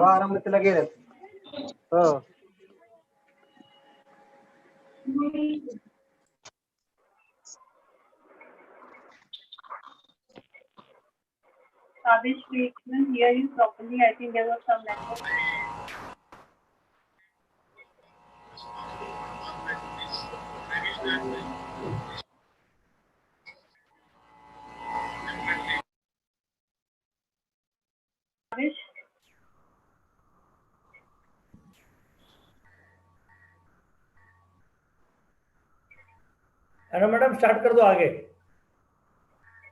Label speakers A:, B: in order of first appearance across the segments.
A: आरामात लगे
B: Kavish, we couldn't hear you properly. I think there was some network. Kavish?
A: Hello madam start कर दो आगे.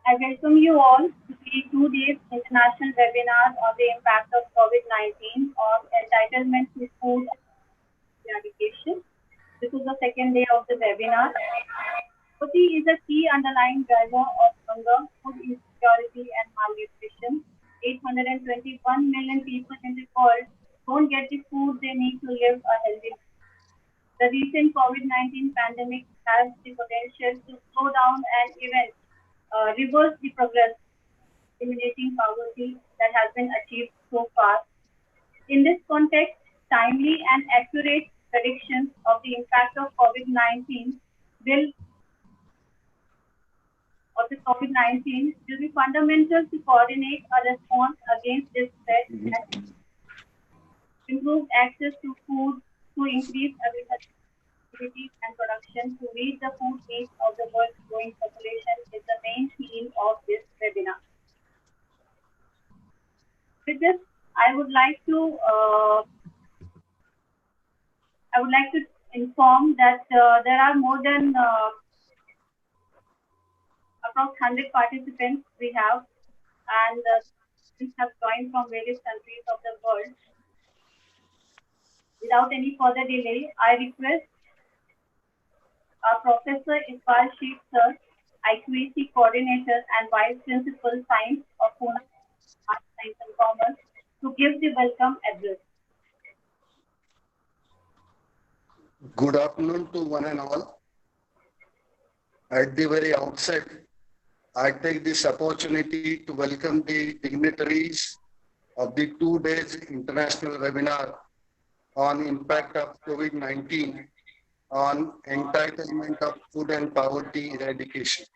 B: I welcome you all to the 2-day international webinar on the impact of COVID-19 on entitlement to food eradication. This is the second day of the webinar. Food is a key underlying driver of hunger, food insecurity, and malnutrition. 821 million people in the world don't get the food they need to live a healthy life. The recent COVID-19 pandemic has the potential to slow down and even reverse the progress, eliminating poverty that has been achieved so far. In this context, timely and accurate predictions of the impact of COVID-19 will be fundamental to coordinate a response against this threat and improve access to food, to increase agriculture and production, to meet the food needs of the world's growing population is the main theme of this webinar. With this, I would like to inform that there are more than approximately 100 participants we have, and have joined from various countries of the world. Without any further delay, I request Professor Iqbal Sheikh Sir, IQEC Coordinator and Vice Principal Science of Pune Arts, Science and Commerce, to give the welcome address.
C: Good afternoon to one and all. At the very outset, I take this opportunity to welcome the dignitaries of the 2 days international webinar on impact of COVID-19 on entitlement of food and poverty eradication.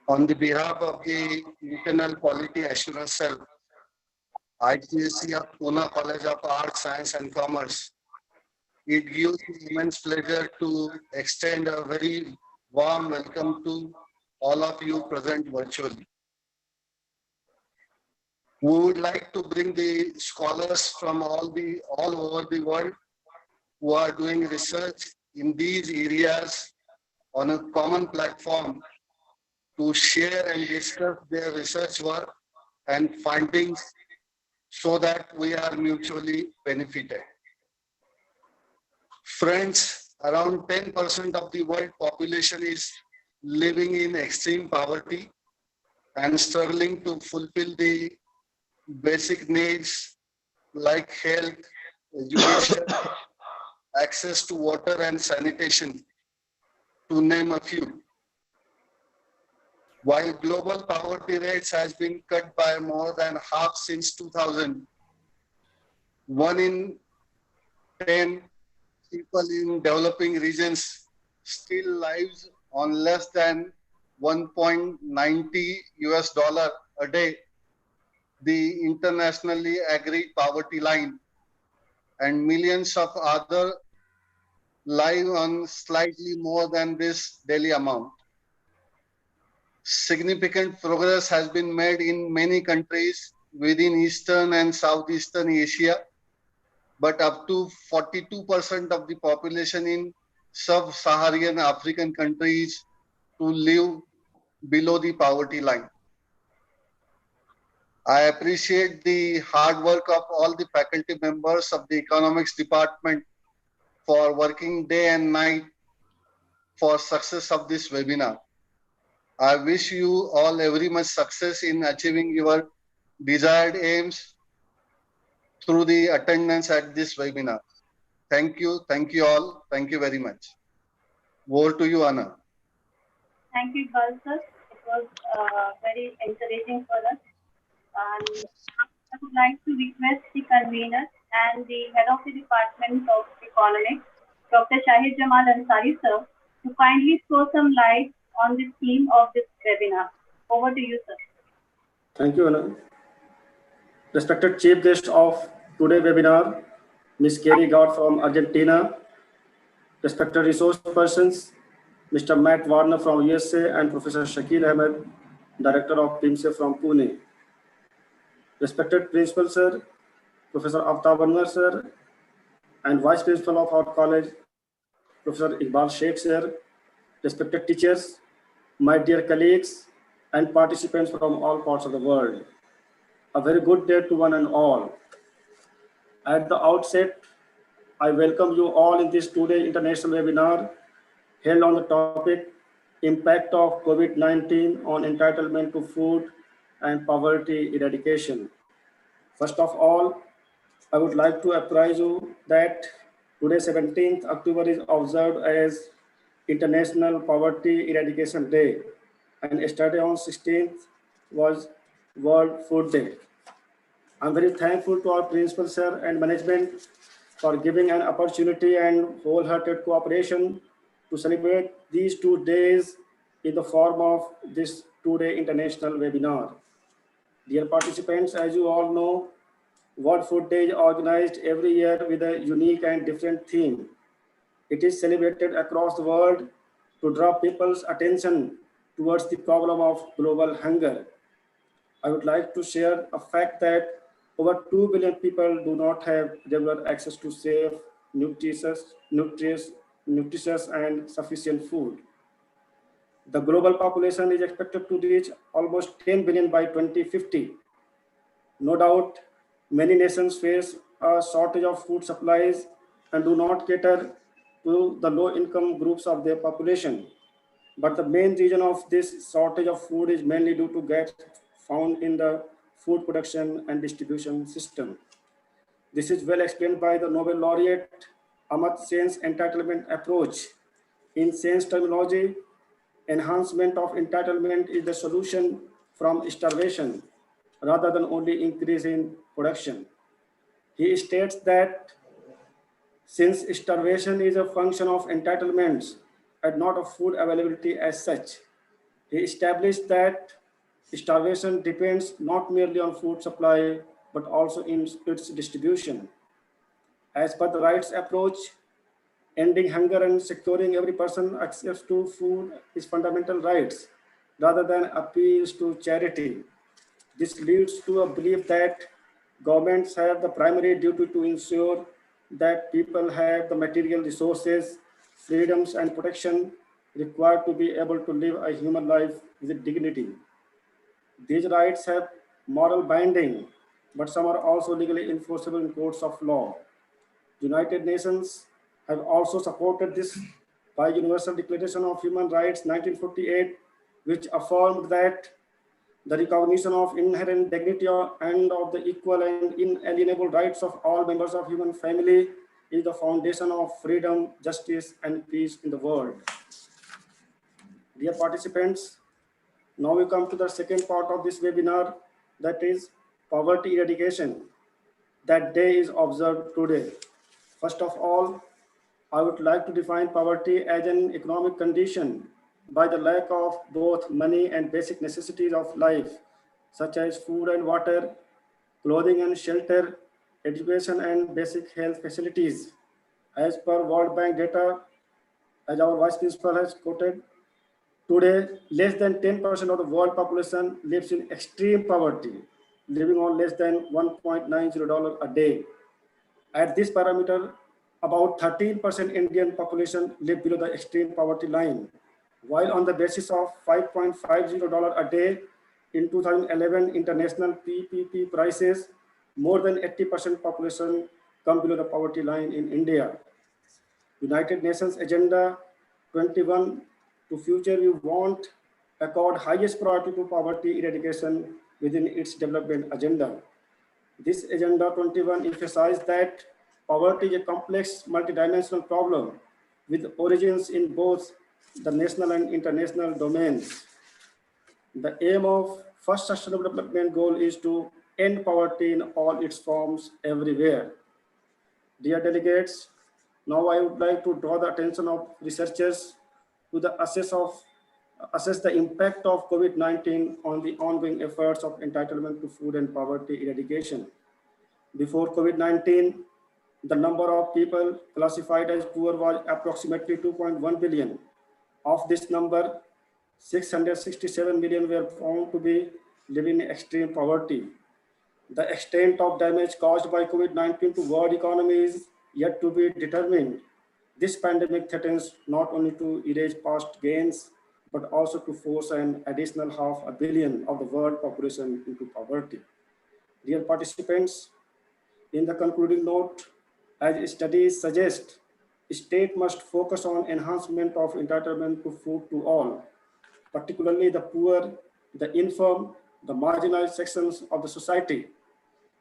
C: On the behalf of the Internal Quality Assurance Cell, IQEC of Pune College of Arts, Science and Commerce, it gives me immense pleasure to extend a very warm welcome to all of you present virtually. We would like to bring the scholars from all over the world who are doing research in these areas on a common platform to share and discuss their research work and findings so that we are mutually benefited. Friends, around 10% of the world population is living in extreme poverty and struggling to fulfill the basic needs like health, education, access to water and sanitation, to name a few. While global poverty rates has been cut by more than half since 2000, 1 in 10 people in developing regions still lives on less than $1.90 a day, the internationally agreed poverty line, and millions of others live on slightly more than this daily amount. Significant progress has been made in many countries within Eastern and Southeastern Asia, but up to 42% of the population in sub-Saharan African countries to live below the poverty line. I appreciate the hard work of all the faculty members of the economics department for working day and night for success of this webinar. I wish you all very much success in achieving your desired aims through the attendance at this webinar. Thank you all. Thank you very much. Over to you, Anna.
B: Thank you, Iqbal sir. It was very encouraging for us. And I would like to request the convener and the head of the Department of Economics, Dr. Shahid Jamal Ansari sir, to kindly throw some light on the theme of this webinar. Over to you, sir.
D: Thank you, Anna. Respected chief guest of today's webinar, Ms. Kerry Gott from Argentina, respected resource persons, Mr. Matt Warner from USA and Professor Shakil Ahmed, Director of PIMSE from Pune. Respected Principal Sir, Professor Aftab Anwar Sir, and Vice Principal of our college, Professor Iqbal Sheikh Sir, respected teachers, my dear colleagues, and participants from all parts of the world. A very good day to one and all. At the outset, I welcome you all in this two-day international webinar held on the topic Impact of COVID-19 on Entitlement to Food and Poverty Eradication. First of all, I would like to apprise you that today 17th October is observed as International Poverty Eradication Day, and yesterday on 16th was World Food Day. I'm very thankful to our principal sir and management for giving an opportunity and wholehearted cooperation to celebrate these 2 days in the form of this two-day international webinar. Dear participants, as you all know, World Food Day is organized every year with a unique and different theme. It is celebrated across the world to draw people's attention towards the problem of global hunger. I would like to share a fact that over 2 billion people do not have regular access to safe, nutritious, and sufficient food. The global population is expected to reach almost 10 billion by 2050. No doubt, many nations face a shortage of food supplies and do not cater to the low-income groups of their population. But the main reason of this shortage of food is mainly due to gaps found in the food production and distribution system. This is well explained by the Nobel laureate Amartya Sen's entitlement approach. In Sen's terminology, enhancement of entitlement is the solution from starvation rather than only increase in production. He states that since starvation is a function of entitlements and not of food availability as such, he established that starvation depends not merely on food supply, but also in its distribution. As per the rights approach, ending hunger and securing every person access to food is fundamental rights rather than appeals to charity. This leads to a belief that governments have the primary duty to ensure that people have the material resources, freedoms, and protection required to be able to live a human life with dignity. These rights have moral binding, but some are also legally enforceable in courts of law. United Nations have also supported this by Universal Declaration of Human Rights 1948, which affirmed that the recognition of inherent dignity and of the equal and inalienable rights of all members of human family is the foundation of freedom, justice, and peace in the world. Dear participants, now we come to the second part of this webinar, that is poverty eradication. That day is observed today. First of all, I would like to define poverty as an economic condition by the lack of both money and basic necessities of life, such as food and water, clothing and shelter, education and basic health facilities. As per World Bank data, as our Vice Principal has quoted, today less than 10% of the world population lives in extreme poverty, living on less than $1.90 a day. At this parameter, about 13% Indian population live below the extreme poverty line, while on the basis of $5.50 a day, In 2011, international PPP prices, more than 80% population come below the poverty line in India. United Nations Agenda 21 to future, we want accord highest priority to poverty eradication within its development agenda. This Agenda 21 emphasized that poverty is a complex multidimensional problem with origins in both the national and international domains. The aim of first Sustainable Development Goal is to end poverty in all its forms everywhere. Dear delegates, now I would like to draw the attention of researchers to the assess the impact of COVID-19 on the ongoing efforts of entitlement to food and poverty eradication. Before COVID-19, the number of people classified as poor was approximately 2.1 billion. Of this number, 667 million were found to be living in extreme poverty. The extent of damage caused by COVID-19 to world economy is yet to be determined. This pandemic threatens not only to erase past gains, but also to force an additional 500 million of the world population into poverty. Dear participants, in the concluding note, as studies suggest, state must focus on enhancement of entitlement to food to all, particularly the poor, the infirm, the marginalized sections of the society.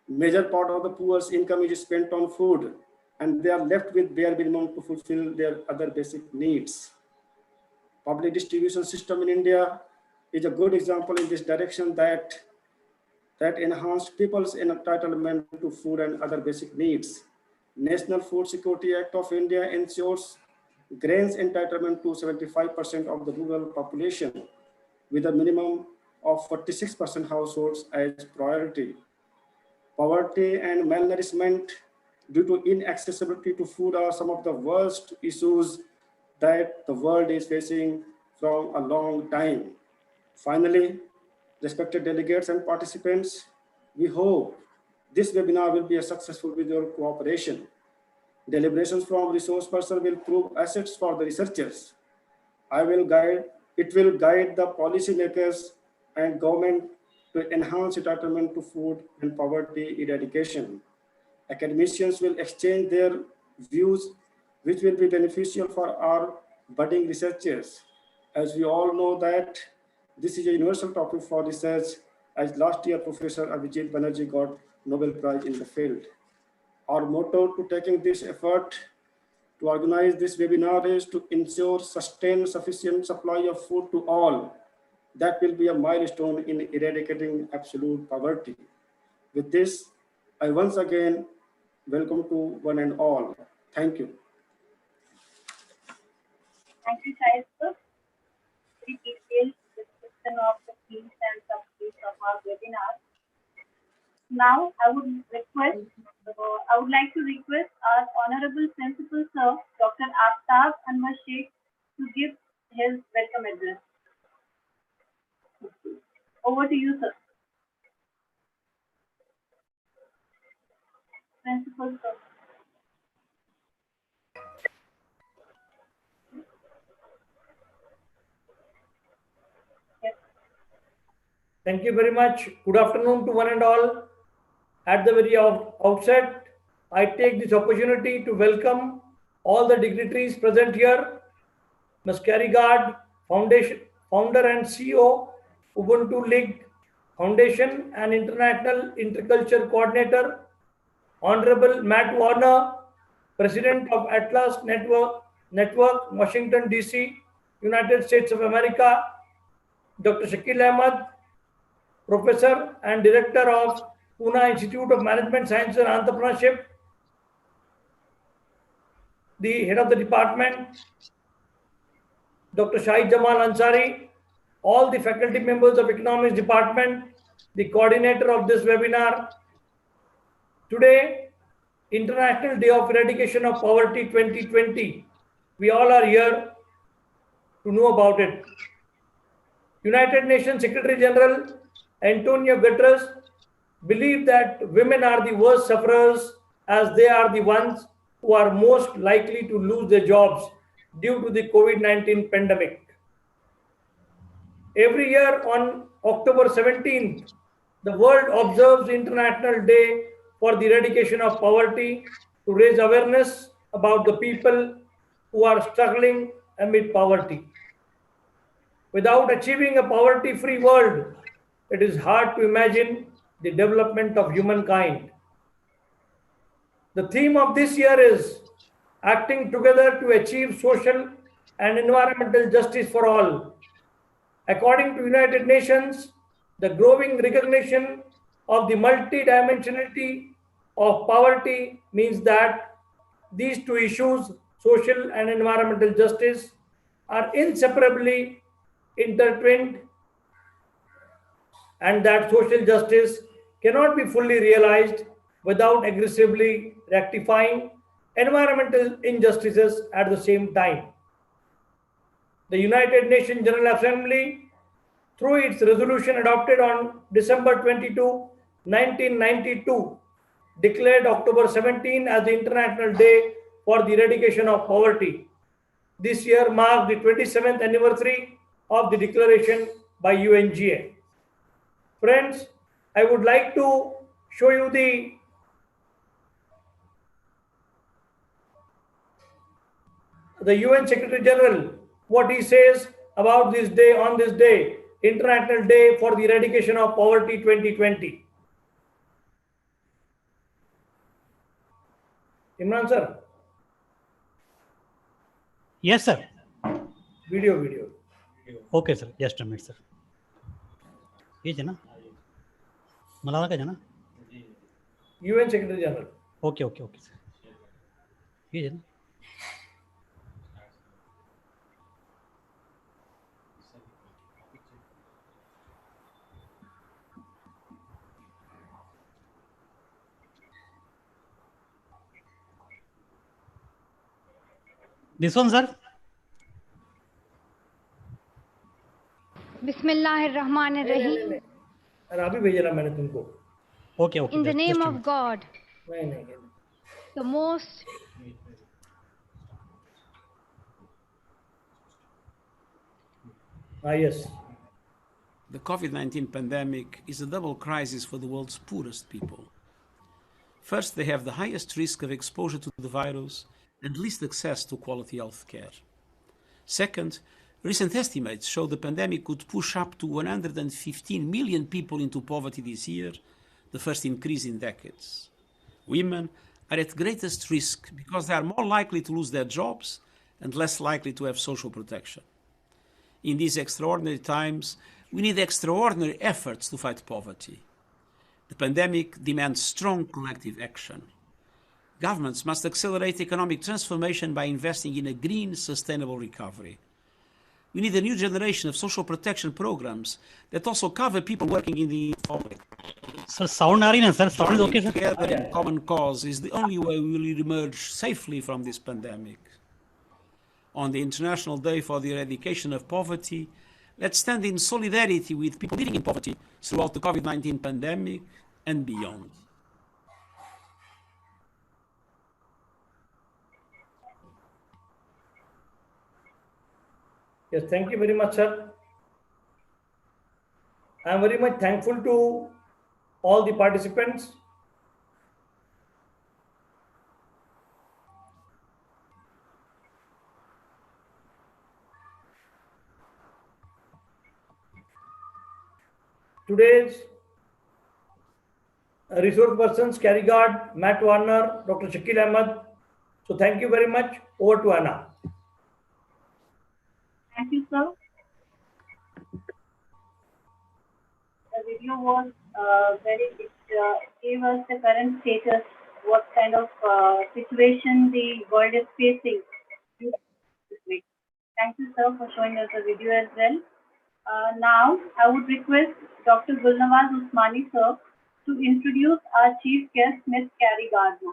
D: Major part of the poor's income is spent on food, and they are left with bare minimum to fulfill their other basic needs. Public distribution system in India is a good example in this direction that enhanced people's entitlement to food and other basic needs. National Food Security Act of India ensures grains entitlement to 75% of the rural population, with a minimum of 46% households as priority. Poverty and malnourishment due to inaccessibility to food are some of the worst issues that the world is facing from a long time. Finally, respected delegates and participants, we hope this webinar will be successful with your cooperation. Deliberations from resource person will prove assets for the researchers. It will guide the policymakers and government to enhance entitlement to food and poverty eradication. Academicians will exchange their views, which will be beneficial for our budding researchers. As we all know that this is a universal topic for research, as last year Professor Abhijit Banerjee got Nobel Prize in the field. Our motto to taking this effort to organize this webinar is to ensure sustained sufficient supply of food to all. That will be a milestone in eradicating absolute poverty. With this, I once again welcome to one and all. Thank you.
B: Thank you, Shahid sir. Very detailed description of the themes and subjects of our webinar. Now, I would like to request our Honorable Principal Sir, Dr. Aftab Anwar Sheikh, to give his welcome address. Over to you, sir. Principal Sir. Yes.
A: Thank you very much. Good afternoon to one and all. At the very outset, I take this opportunity to welcome all the dignitaries present here. Ms. Carrie Gard, founder and CEO, Ubuntu League Foundation and International Interculture Coordinator. Honorable Matt Warner, President of Atlas Network, Washington, D.C., United States of America. Dr. Shakil Ahmed, Professor and Director of Pune Institute of Management Science and Entrepreneurship, the Head of the Department, Dr. Shahid Jamal Ansari, all the faculty members of Economics Department, the coordinator of this webinar. Today, International Day of Eradication of Poverty 2020. We all are here to know about it. United Nations Secretary General Antonio Guterres believe that women are the worst sufferers, as they are the ones who are most likely to lose their jobs due to the COVID-19 pandemic. Every year on October 17th, the world observes International Day for the Eradication of Poverty to raise awareness about the people who are struggling amid poverty. Without achieving a poverty-free world, it is hard to imagine the development of humankind. The theme of this year is acting together to achieve social and environmental justice for all. According to United Nations, the growing recognition of the multidimensionality of poverty means that these two issues, social and environmental justice, are inseparably intertwined, and that social justice cannot be fully realized without aggressively rectifying environmental injustices at the same time. The United Nations General Assembly, through its resolution adopted on December 22, 1992, declared October 17 as the International Day for the Eradication of Poverty. This year marks the 27th anniversary of the declaration by UNGA. Friends, I would like to show you the UN Secretary General, what he says about this day, on this day, International Day for the Eradication of Poverty 2020. Imran sir.
E: Yes, sir.
A: Video.
E: Okay, sir. Just a minute, sir. ये है ना मलाला का है ना
A: UN Secretary General.
E: Okay, sir. ये है ना This one, sir.
F: Bismillahirrahmanirrahim.
A: अभी भेजा ना मैंने तुमको.
E: Okay.
F: In the name of God,
A: नहीं.
F: the most
A: Yes.
G: The Covid-19 pandemic is a double crisis for the world's poorest people. First, they have the highest risk of exposure to the virus and least access to quality health care. Second, recent estimates show the pandemic could push up to 115 million people into poverty this year, the first increase in decades. Women are at greatest risk because they are more likely to lose their jobs and less likely to have social protection. In these extraordinary times, we need extraordinary efforts to fight poverty. The pandemic demands strong collective action. Governments must accelerate economic transformation by investing in a green, sustainable recovery. We need a new generation of social protection programs that also cover people working in the public.
E: Sir, sound आ रही ना sir? Sound is okay, sir?
G: Together in common cause is the only way we will emerge safely from this pandemic. On the International Day for the Eradication of Poverty, let's stand in solidarity with people living in poverty throughout the COVID-19 pandemic and beyond.
A: Yes, thank you very much, sir. I am very much thankful to all the participants. Today's resource persons, Carry Guard, Matt Warner, Dr. Shakil Ahmed. So thank you very much. Over to Anna.
B: Thank you, sir. The video was it gave us the current status, what kind of situation the world is facing. Thank you, sir, for showing us the video as well. Now, I would request Dr. Gulnawaz Usmani, sir, to introduce our chief guest, Ms. Carrie Gardner.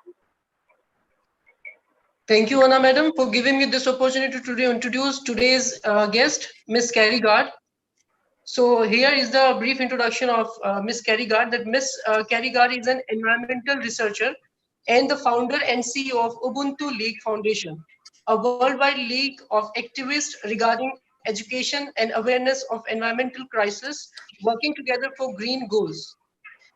H: Thank you, Anna Madam, for giving me this opportunity to introduce today's guest, Ms. Carrie Gard. So here is the brief introduction of Ms. Carrie Gard. That Ms. Carrie Gard is an environmental researcher and the founder and CEO of Ubuntu League Foundation, a worldwide league of activists regarding education, and awareness of environmental crisis, working together for green goals.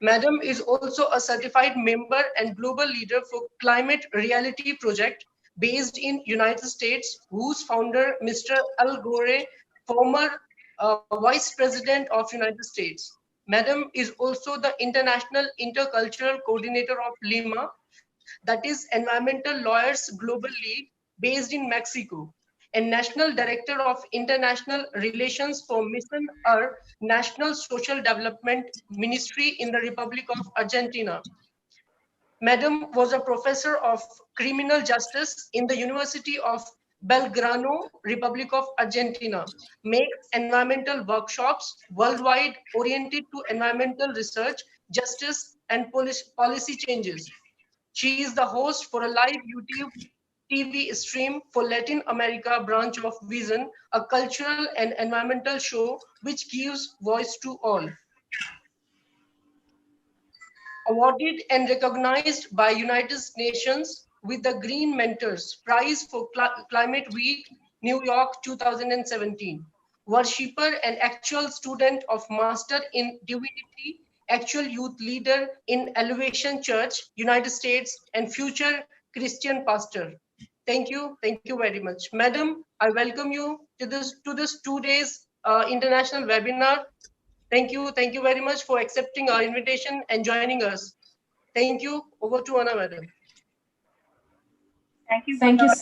H: Madam is also a certified member and global leader for Climate Reality Project based in United States, whose founder, Mr. Al Gore, former Vice President of United States. Madam is also the International Intercultural Coordinator of Lima, that is Environmental Lawyers Global League based in Mexico, and National Director of International Relations for Mission National Social Development Ministry in the Republic of Argentina. Madam was a professor of criminal justice in the University of Belgrano, Republic of Argentina, makes environmental workshops worldwide oriented to environmental research, justice, and policy changes. She is the host for a live YouTube TV stream for Latin America branch of Vision, a cultural and environmental show which gives voice to all. Awarded and recognized by United Nations with the Green Mentors Prize for Climate Week, New York 2017. Worshipper and actual student of Master in Divinity, actual youth leader in Elevation Church, United States, and future Christian pastor. Thank you very much. Madam, I welcome you to this 2 days international webinar. Thank you very much for accepting our invitation and joining us. Thank you. Over to Anna, madam.
I: Thank you so much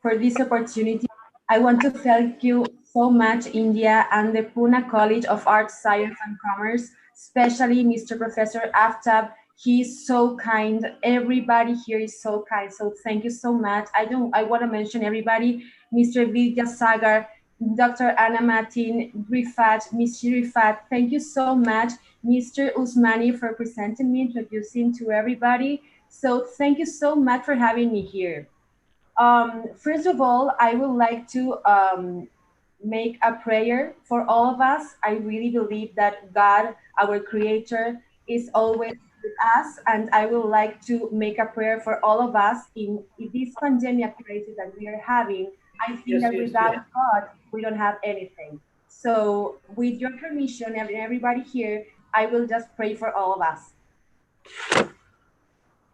I: for this opportunity. I want to thank you so much, India, and the Pune College of Arts, Science, and Commerce, especially Mr. Professor Aftab. He is so kind. Everybody here is so kind. So thank you so much. I want to mention everybody, Mr. Vidyasagar, Dr. Anna Martin, Rifat, Ms. Rifat. Thank you so much, Mr. Usmani, for presenting me, introducing to everybody. So thank you so much for having me here. First of all, I would like to make a prayer for all of us. I really believe that God, our Creator, is always with us, and I would like to make a prayer for all of us in this pandemic crisis that we are having. I think that without God, we don't have anything. So with your permission and everybody here, I will just pray for all of us.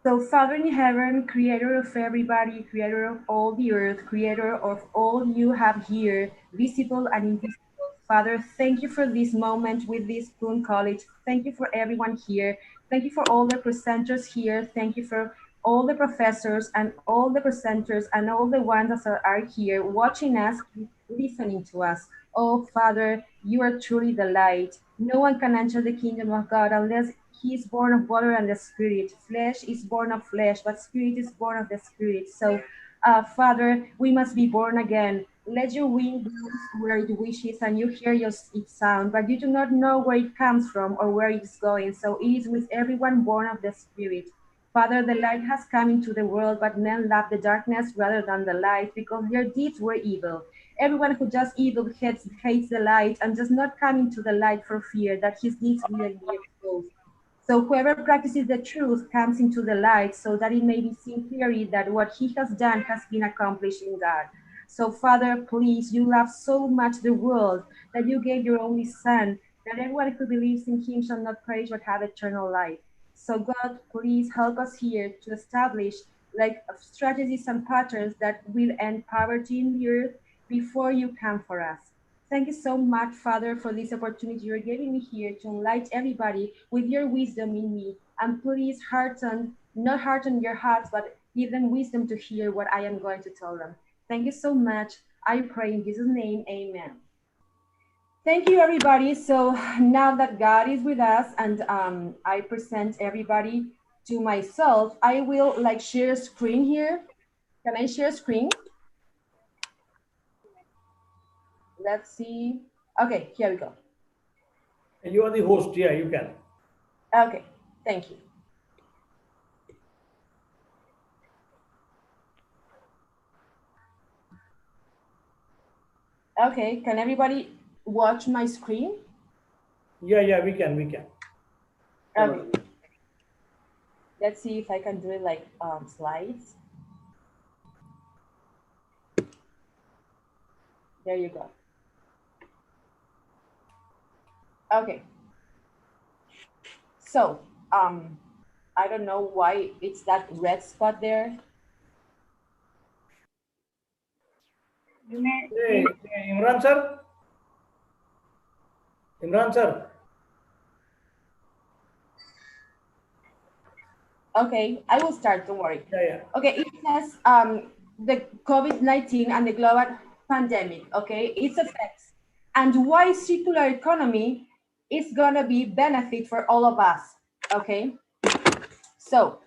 I: So Father in heaven, creator of everybody, creator of all the earth, creator of all you have here, visible and invisible. Father, thank you for this moment with this Pune College. Thank you for everyone here. Thank you for all the presenters here. Thank you for all the professors and all the presenters and all the ones that are here watching us, listening to us. Oh, Father, you are truly the light. No one can enter the kingdom of God unless he is born of water and the Spirit. Flesh is born of flesh, but Spirit is born of the Spirit. So, Father, we must be born again. Let your wind blow where it wishes, and you hear its sound, but you do not know where it comes from or where it is going. So it is with everyone born of the Spirit. Father, the light has come into the world, but men love the darkness rather than the light because their deeds were evil. Everyone who does evil hates the light and does not come into the light for fear that his deeds will be exposed. So whoever practices the truth comes into the light so that it may be seen clearly that what he has done has been accomplished in God. So Father, please, you love so much the world that you gave your only Son, that everyone who believes in him shall not perish but have eternal life. So God, please help us here to establish like strategies and patterns that will end poverty in the earth before you come for us. Thank you so much, Father, for this opportunity you're giving me here to enlighten everybody with your wisdom in me. And please not harden your hearts, but give them wisdom to hear what I am going to tell them. Thank you so much. I pray in Jesus' name, amen. Thank you, everybody. So now that God is with us and I present everybody to myself, I will like share a screen here. Can I share a screen? Let's see. Okay, here we go.
A: You are the host. Yeah, you can.
I: Okay, thank you. Okay, can everybody watch my screen?
A: Yeah, we can.
I: Okay. Let's see if I can do it like slides. There you go. Okay. So, I don't know why it's that red spot there.
B: You may
A: Hey, Imran sir. Imran sir.
I: Okay, I will start, don't worry.
A: Yeah.
I: Okay, it says the COVID-19 and the global pandemic, okay, its effects, and why circular economy is gonna be benefit for all of us, okay? So,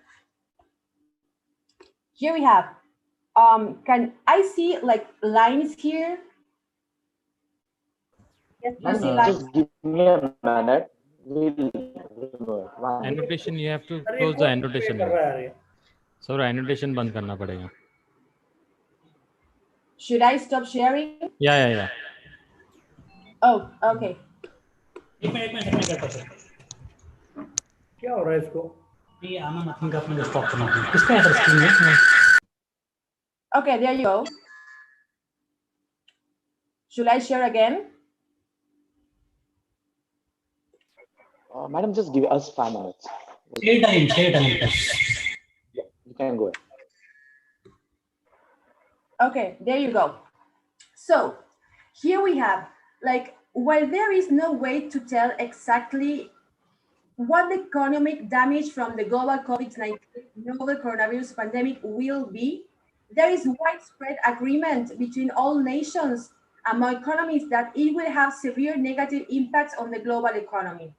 I: here we have, can I see like lines here?
B: yes,
I: You see lines?
J: Just give me a minute.
K: Annotation, you have to close the annotation. So annotation बंद करना पड़ेगा.
I: Should I stop sharing?
K: Yeah.
I: Oh, okay.
A: क्या हो रहा है इसको?
I: Okay, there you go. Should I share again?
J: Madam, just give us 5 minutes.
E: Share time.
J: Yeah, you can go ahead.
I: Okay, there you go. So here we have, like, while there is no way to tell exactly what the economic damage from the global COVID-19 novel coronavirus pandemic will be, there is widespread agreement between all nations among economies that it will have severe negative impacts on the global economy.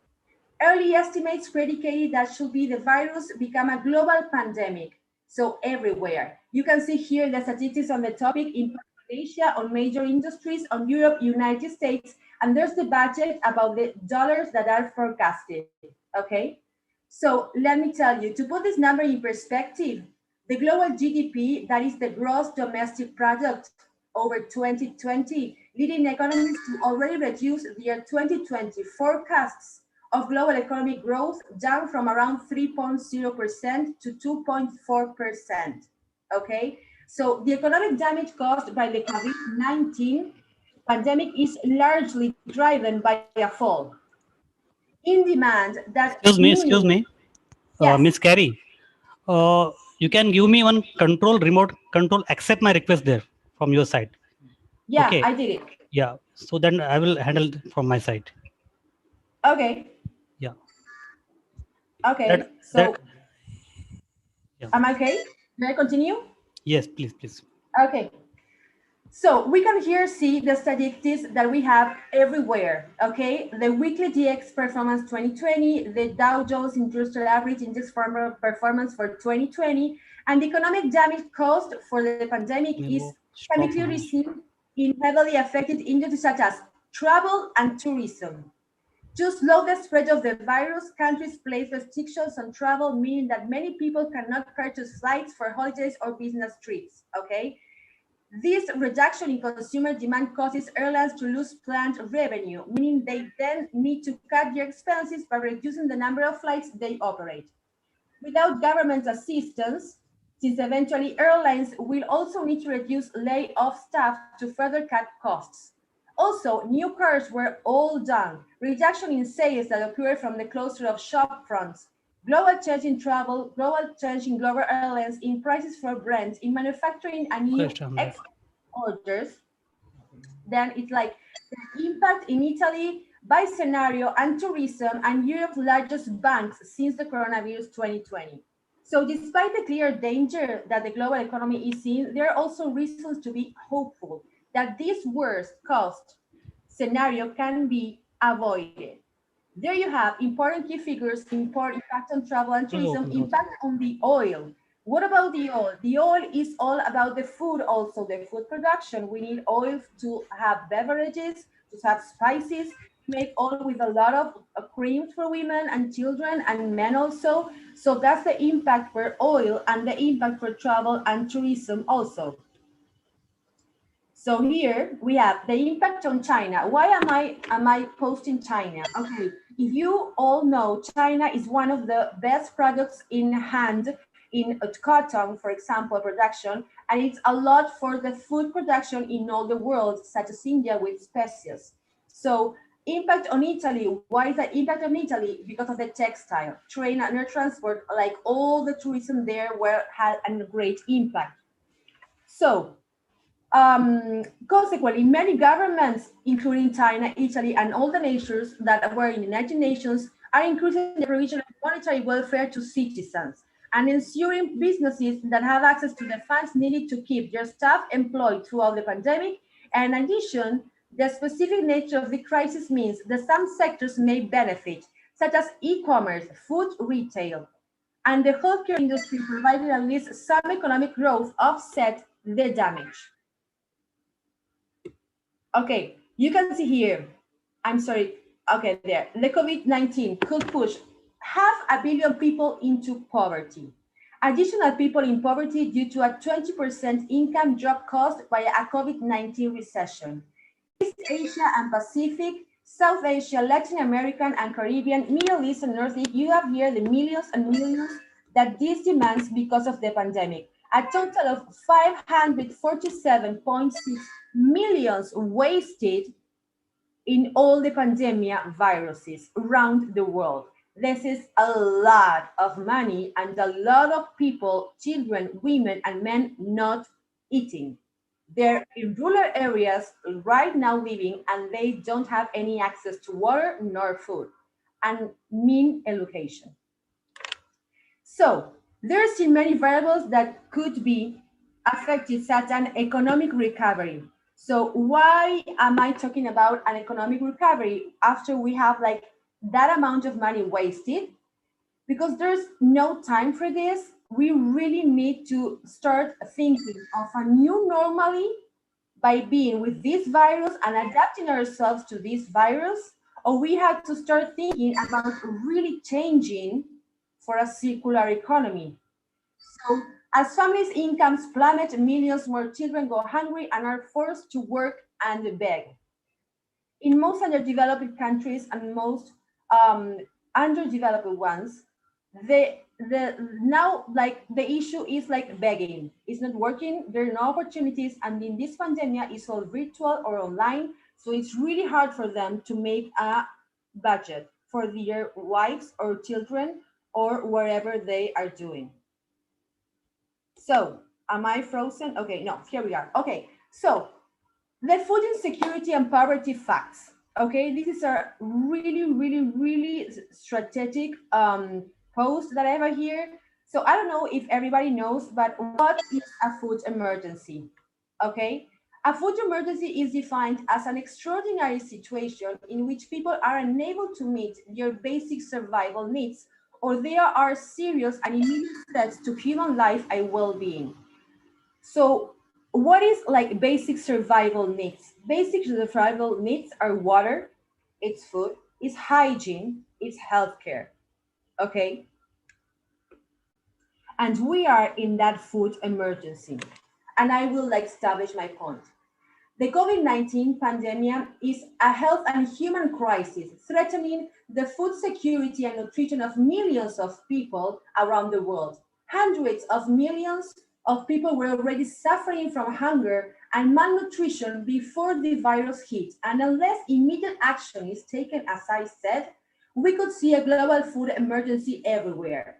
I: Early estimates predicated that should be the virus become a global pandemic, so everywhere. You can see here the statistics on the topic, impact on Asia, on major industries, on Europe, United States, and there's the budget about the dollars that are forecasted, okay? So let me tell you, to put this number in perspective, the global GDP, that is the gross domestic product over 2020, leading economies to already reduce their 2020 forecasts of global economic growth down from around 3.0% to 2.4%, okay? So the economic damage caused by the COVID-19 pandemic is largely driven by a fall in demand that—
E: Excuse me.
I: Yes.
E: Miss Carrie, you can give me one remote control, accept my request there from your side.
I: Yeah,
E: okay.
I: I did it.
E: Yeah, so then I will handle from my side.
I: Okay.
E: Yeah.
I: Okay,
E: yeah.
I: Am I okay? May I continue?
E: Yes, please.
I: Okay. So we can here see the statistics that we have everywhere, okay? The weekly DX performance 2020, the Dow Jones Industrial Average Index performance for 2020, and the economic damage caused for the pandemic can be clearly seen in heavily affected industries such as travel and tourism. To slow the spread of the virus, countries place restrictions on travel, meaning that many people cannot purchase flights for holidays or business trips, okay? This reduction in consumer demand causes airlines to lose planned revenue, meaning they then need to cut their expenses by reducing the number of flights they operate. Without government assistance, since eventually airlines will also need to reduce lay-off staff to further cut costs. Also, new cars were all done. Reduction in sales that occurred from the closure of shop fronts. Global change in travel, global change in global airlines, in prices for brands, in manufacturing and new export orders. Then it's like the impact in Italy by scenario and tourism and Europe's largest banks since the coronavirus 2020. So despite the clear danger that the global economy is in, there are also reasons to be hopeful that this worst cost scenario can be avoided. There you have important key figures, impact on travel and tourism, impact on the oil. What about the oil? The oil is all about the food also, the food production. We need oil to have beverages, to have spices, make oil with a lot of creams for women and children and men also. So that's the impact for oil and the impact for travel and tourism also. So here we have the impact on China. Why am I posting China? Okay, if you all know, China is one of the best products in hand in cotton, for example, production, and it's a lot for the food production in all the world, such as India with spices. So impact on Italy, why is that impact on Italy? Because of the textile, train and air transport, like all the tourism there had a great impact. So consequently, many governments, including China, Italy, and all the nations that were in the United Nations, are increasing the provision of monetary welfare to citizens and ensuring businesses that have access to the funds needed to keep their staff employed throughout the pandemic. And in addition, the specific nature of the crisis means that some sectors may benefit, such as e-commerce, food retail, and the healthcare industry provided at least some economic growth offset the damage. Okay, you can see here, I'm sorry, okay, there, the COVID-19 could push 500 million people into poverty. Additional people in poverty due to a 20% income drop caused by a COVID-19 recession. East Asia and Pacific, South Asia, Latin American and Caribbean, Middle East and North East, you have here the millions and millions that this demands because of the pandemic. A total of 547.6 millions wasted in all the pandemic viruses around the world. This is a lot of money and a lot of people, children, women, and men not eating. They're in rural areas right now living and they don't have any access to water nor food and mean education. So there are still many variables that could be affected such an economic recovery. So why am I talking about an economic recovery after we have like that amount of money wasted? Because there's no time for this. We really need to start thinking of a new normally by being with this virus and adapting ourselves to this virus, or we have to start thinking about really changing for a circular economy. So as families' incomes plummet, millions more children go hungry and are forced to work and beg. In most underdeveloped countries and most underdeveloped ones, now like the issue is like begging. It's not working, there are no opportunities, and in this pandemic it's all virtual or online, so it's really hard for them to make a budget for their wives or children or wherever they are doing. So am I frozen? Okay, no, here we are. Okay, so the food insecurity and poverty facts. Okay, this is a really strategic post that I have here. So I don't know if everybody knows, but what is a food emergency? Okay, a food emergency is defined as an extraordinary situation in which people are unable to meet their basic survival needs, or there are serious and immediate threats to human life and well-being. So what is like basic survival needs? Basic survival needs are water, it's food, it's hygiene, it's healthcare, okay? And we are in that food emergency. And I will like establish my point. The COVID-19 pandemic is a health and human crisis threatening the food security and nutrition of millions of people around the world. Hundreds of millions of people were already suffering from hunger and malnutrition before the virus hit. And unless immediate action is taken, as I said, we could see a global food emergency everywhere.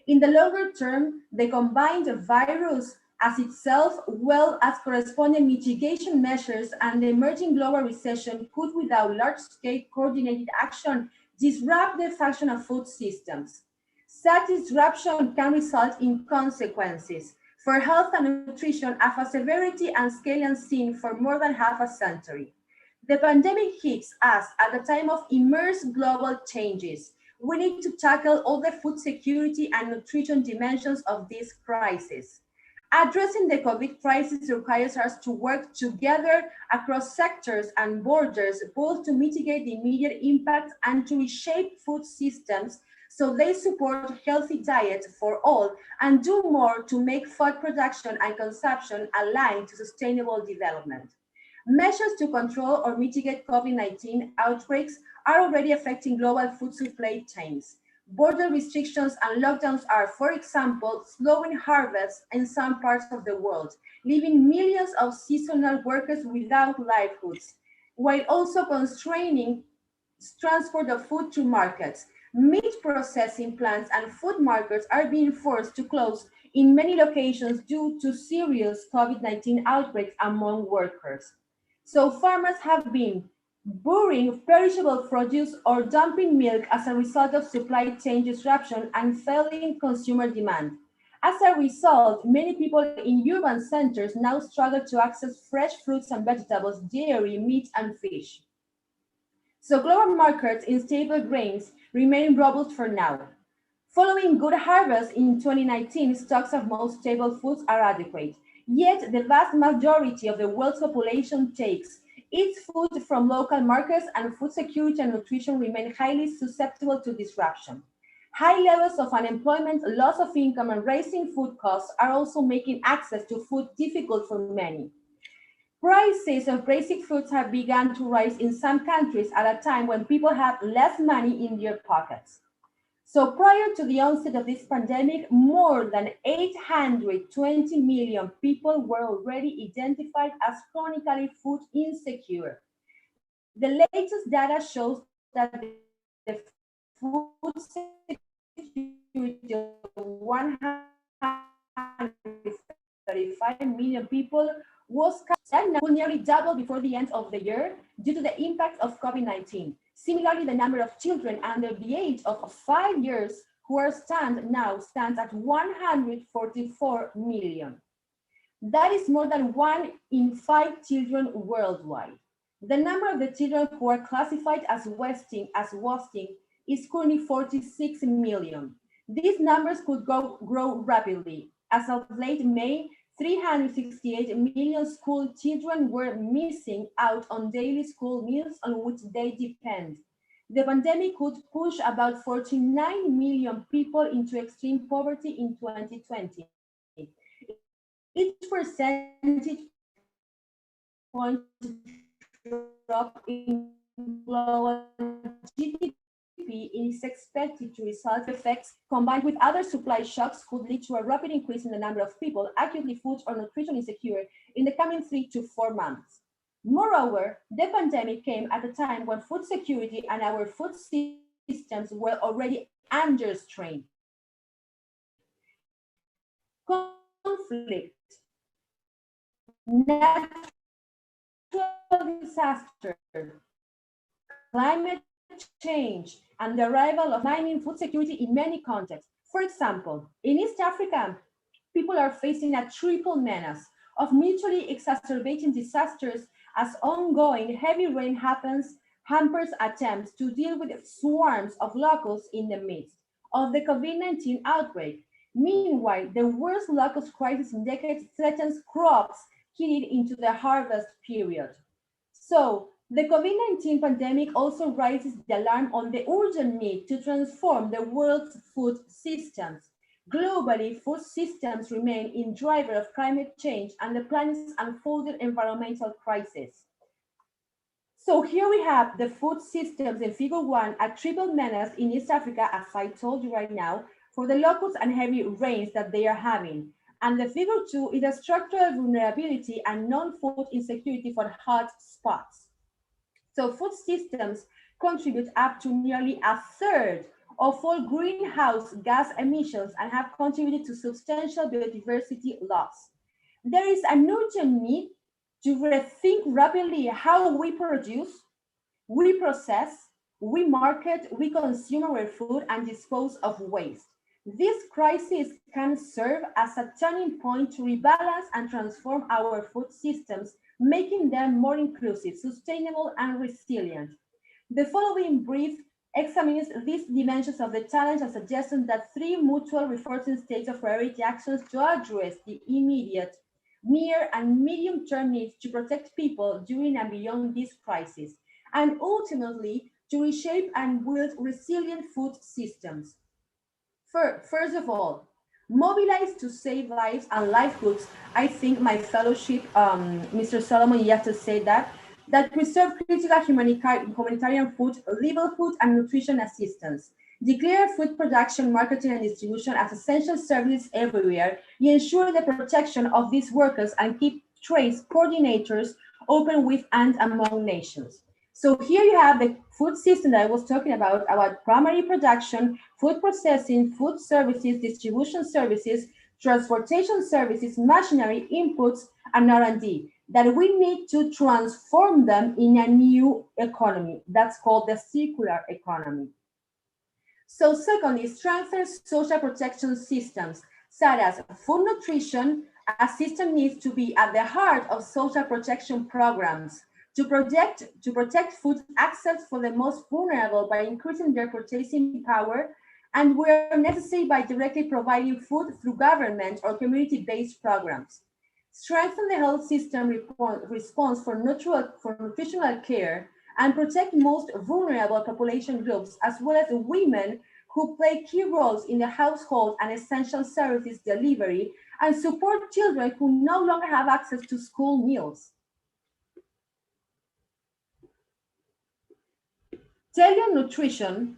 I: In the longer term, the combined virus as itself, well as corresponding mitigation measures and the emerging global recession could, without large-scale coordinated action, disrupt the function of food systems. Such disruption can result in consequences for health and nutrition of a severity and scale unseen for more than half a century. The pandemic hits us at a time of immense global changes. We need to tackle all the food security and nutrition dimensions of this crisis. Addressing the COVID crisis requires us to work together across sectors and borders, both to mitigate the immediate impacts and to reshape food systems so they support healthy diet for all and do more to make food production and consumption aligned to sustainable development. Measures to control or mitigate COVID-19 outbreaks are already affecting global food supply chains. Border restrictions and lockdowns are, for example, slowing harvests in some parts of the world, leaving millions of seasonal workers without livelihoods, while also constraining transport of food to markets. Meat processing plants and food markets are being forced to close in many locations due to serious COVID-19 outbreaks among workers. So farmers have been burying perishable produce or dumping milk as a result of supply chain disruption and failing consumer demand. As a result, many people in urban centers now struggle to access fresh fruits and vegetables, dairy, meat, and fish. So global markets in staple grains remain robust for now. Following good harvests in 2019, stocks of most staple foods are adequate. Yet the vast majority of the world's population eats food from local markets, and food security and nutrition remain highly susceptible to disruption. High levels of unemployment, loss of income, and rising food costs are also making access to food difficult for many. Prices of basic foods have begun to rise in some countries at a time when people have less money in their pockets. So prior to the onset of this pandemic, more than 820 million people were already identified as chronically food insecure. The latest data shows that the food security of 135 million people was will nearly double before the end of the year due to the impact of COVID-19. Similarly, the number of children under the age of 5 years who are now stands at 144 million. That is more than 1 in 5 children worldwide. The number of the children who are classified as wasting is currently 46 million. These numbers could grow rapidly. As of late May, 368 million school children were missing out on daily school meals on which they depend. The pandemic could push about 49 million people into extreme poverty in 2020. Each percentage point drop in global GDP is expected to result in effects combined with other supply shocks could lead to a rapid increase in the number of people acutely food or nutrition insecure in the coming 3 to 4 months. Moreover, the pandemic came at a time when food security and our food systems were already under strain. Conflict, natural disaster, climate change, and the arrival of mining food security in many contexts. For example, in East Africa, people are facing a triple menace of mutually exacerbating disasters as ongoing heavy rain hampers attempts to deal with swarms of locusts in the midst of the COVID-19 outbreak. Meanwhile, the worst locust crisis in decades threatens crops headed into the harvest period. So, the COVID-19 pandemic also raises the alarm on the urgent need to transform the world's food systems. Globally, food systems remain in driver of climate change and the planet's unfolding environmental crisis. So here we have the food systems in Figure 1, a triple menace in East Africa, as I told you right now, for the locusts and heavy rains that they are having. And the Figure 2 is a structural vulnerability and non-food insecurity for hot spots. So food systems contribute up to nearly a third of all greenhouse gas emissions and have contributed to substantial biodiversity loss. There is an urgent need to rethink rapidly how we produce, we process, we market, we consume our food and dispose of waste. This crisis can serve as a turning point to rebalance and transform our food systems, making them more inclusive, sustainable, and resilient. The following brief examines these dimensions of the challenge and suggests that 3 mutual reinforcing states of priority actions to address the immediate, near, and medium-term needs to protect people during and beyond this crisis, and ultimately to reshape and build resilient food systems. First of all, mobilize to save lives and livelihoods. I think my fellowship, Mr. Solomon, you have to say that preserve critical humanitarian food, livelihood, and nutrition assistance. declare food production, marketing, and distribution as essential services everywhere, ensure the protection of these workers, and keep trade coordinators open with and among nations. So here you have the food system that I was talking about primary production, food processing, food services, distribution services, transportation services, machinery, inputs, and R&D, that we need to transform them in a new economy. That's called the circular economy. So secondly, strengthen social protection systems, such as food nutrition. A system needs to be at the heart of social protection programs to protect food access for the most vulnerable by increasing their purchasing power, and where necessary by directly providing food through government or community-based programs. Strengthen the health system response for nutritional care, and protect most vulnerable population groups, as well as women who play key roles in the household and essential services delivery, and support children who no longer have access to school meals. Tailored nutrition,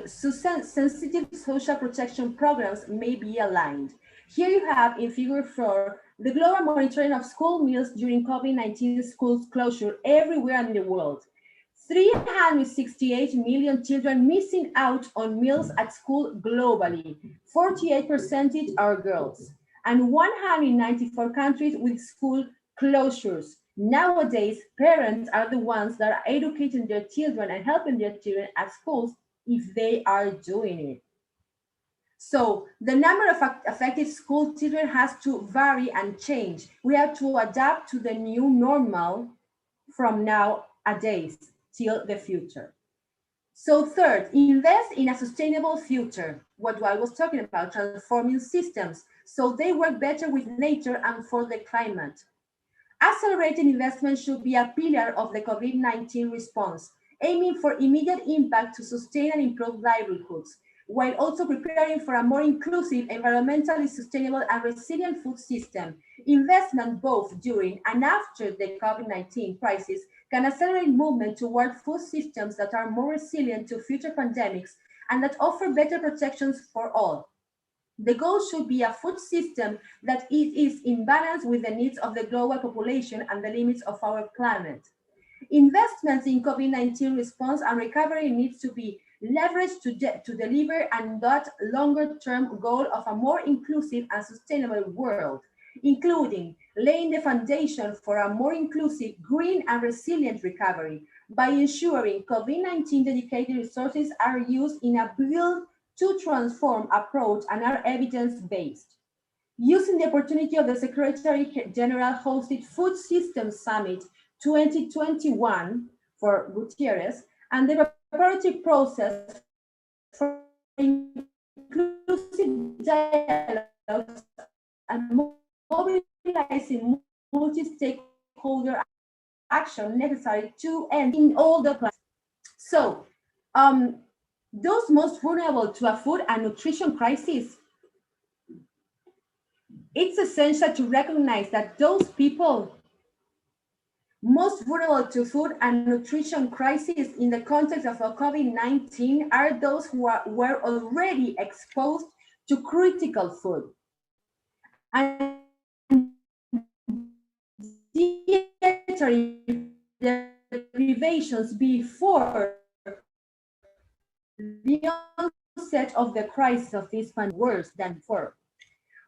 I: sensitive social protection programs may be aligned. Here you have in figure 4, the global monitoring of school meals during COVID-19 schools closure everywhere in the world. 368 million children missing out on meals at school globally. 48% are girls. And 194 countries with school closures. Nowadays, parents are the ones that are educating their children and helping their children at schools if they are doing it. So the number of affected school children has to vary and change. We have to adapt to the new normal from nowadays till the future. So third, invest in a sustainable future. What I was talking about, transforming systems so they work better with nature and for the climate. Accelerated investment should be a pillar of the COVID-19 response, aiming for immediate impact to sustain and improve livelihoods, while also preparing for a more inclusive, environmentally sustainable, and resilient food system. Investment both during and after the COVID-19 crisis can accelerate movement toward food systems that are more resilient to future pandemics and that offer better protections for all. The goal should be a food system that is in balance with the needs of the global population and the limits of our planet. Investments in COVID-19 response and recovery needs to be leveraged to deliver and that longer-term goal of a more inclusive and sustainable world, including laying the foundation for a more inclusive, green, and resilient recovery by ensuring COVID-19 dedicated resources are used in a build to transform approach and are evidence-based. Using the opportunity of the Secretary General hosted Food Systems Summit 2021 for Gutierrez and the preparatory process for inclusive dialogues and mobilizing multi-stakeholder action necessary to end in all the plans. So, those most vulnerable to a food and nutrition crisis, it's essential to recognize that those people most vulnerable to food and nutrition crisis in the context of COVID-19 are those who were already exposed to critical food. And dietary deprivations before the onset of the crisis of this pandemic worse than before.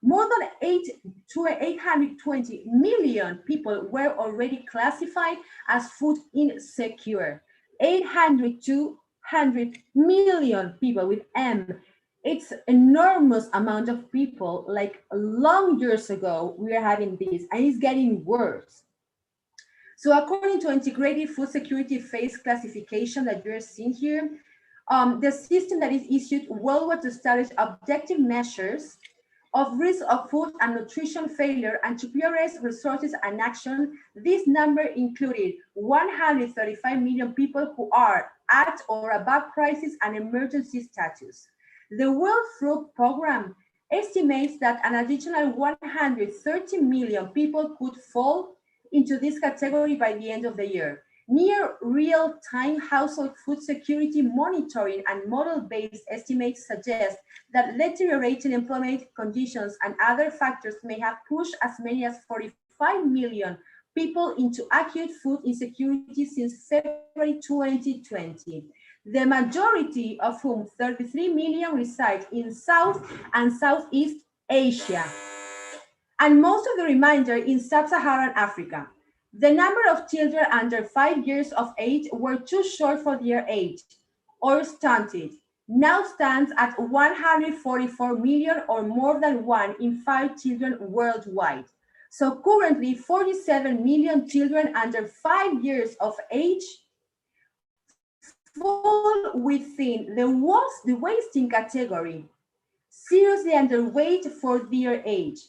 I: More than 820 million people were already classified as food insecure. 200 million people with M. It's enormous amount of people. Like long years ago, we were having this, and it's getting worse. So according to integrated food security phase classification that you're seeing here, the system that is issued worldwide to establish objective measures of risk of food and nutrition failure and to prioritize resources and action. This number included 135 million people who are at or above crisis and emergency status. The World Food Programme estimates that an additional 130 million people could fall into this category by the end of the year. Near real-time household food security monitoring and model-based estimates suggest that deteriorating employment conditions and other factors may have pushed as many as 45 million people into acute food insecurity since February 2020, the majority of whom, 33 million, reside in South and Southeast Asia, and most of the remainder in Sub-Saharan Africa. The number of children under 5 years of age were too short for their age, or stunted, now stands at 144 million, or more than 1 in 5 children worldwide. So currently, 47 million children under 5 years of age fall within the wasting category, seriously underweight for their age.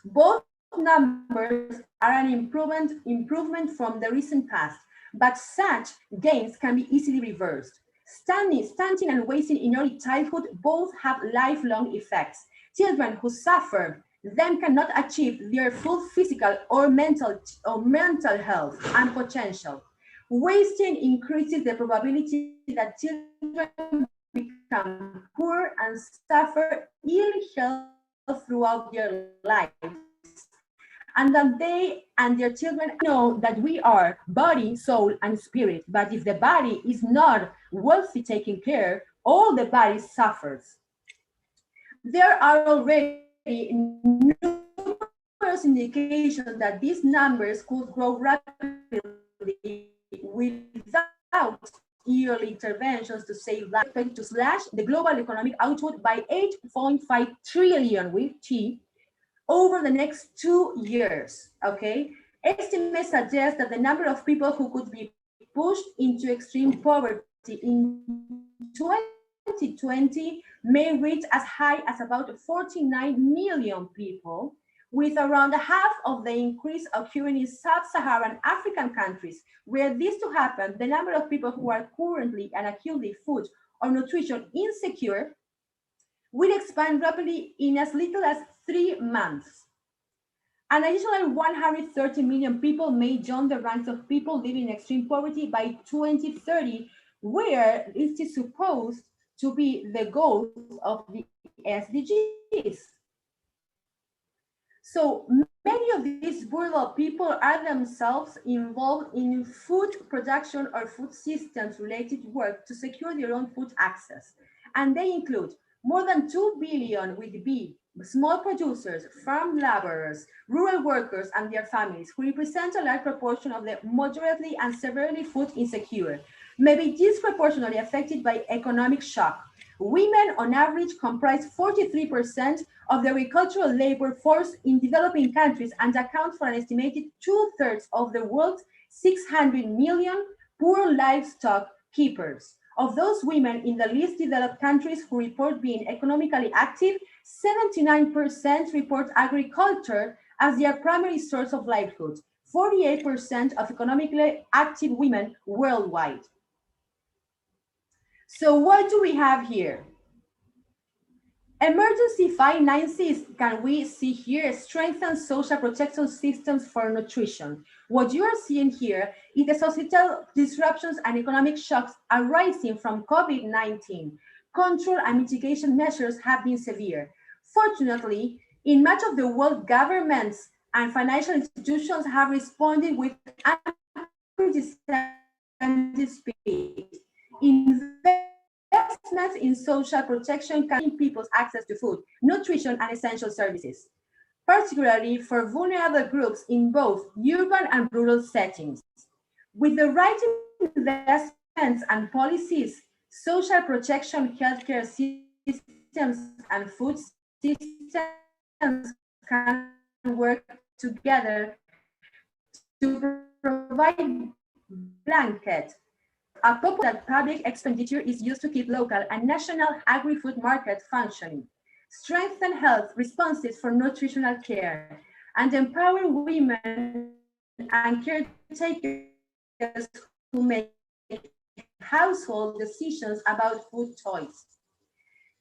I: Both numbers are an improvement from the recent past, but such gains can be easily reversed. Stunting and wasting in early childhood both have lifelong effects. Children who suffer them cannot achieve their full physical or mental health and potential. Wasting increases the probability that children become poor and suffer ill health throughout their lives, and that they and their children know that we are body, soul, and spirit, but if the body is not worthy taken care, all the body suffers. There are already numerous indications that these numbers could grow rapidly without yearly interventions to save lives, to slash the global economic output by 8.5 trillion with T over the next 2 years, okay? Estimates suggest that the number of people who could be pushed into extreme poverty in 2020 may reach as high as about 49 million people, with around half of the increase occurring in sub-Saharan African countries. Were this to happen, the number of people who are currently and acutely food or nutrition insecure will expand rapidly in as little as 3 months. An additional 130 million people may join the ranks of people living in extreme poverty by 2030, where it is supposed to be the goal of the SDGs. So many of these vulnerable people are themselves involved in food production or food systems related work to secure their own food access. And they include more than 2 billion with B, small producers, farm laborers, rural workers, and their families, who represent a large proportion of the moderately and severely food insecure, may be disproportionately affected by economic shock. Women, on average, comprise 43% of the agricultural labor force in developing countries and account for an estimated 2/3 of the world's 600 million poor livestock keepers. Of those women in the least developed countries who report being economically active, 79% report agriculture as their primary source of livelihood, 48% of economically active women worldwide. So what do we have here? Emergency finances, can we see here, strengthen social protection systems for nutrition. What you are seeing here is the societal disruptions and economic shocks arising from COVID-19. Control and mitigation measures have been severe. Fortunately, in much of the world, governments and financial institutions have responded with unprecedented speed. Investments in social protection can give people's access to food, nutrition, and essential services, particularly for vulnerable groups in both urban and rural settings. With the right investments and policies, social protection, healthcare systems, and food systems can work together to provide blanket. A popular public expenditure is used to keep local and national agri-food markets functioning, strengthen health responses for nutritional care, and empower women and caretakers who make household decisions about food choice.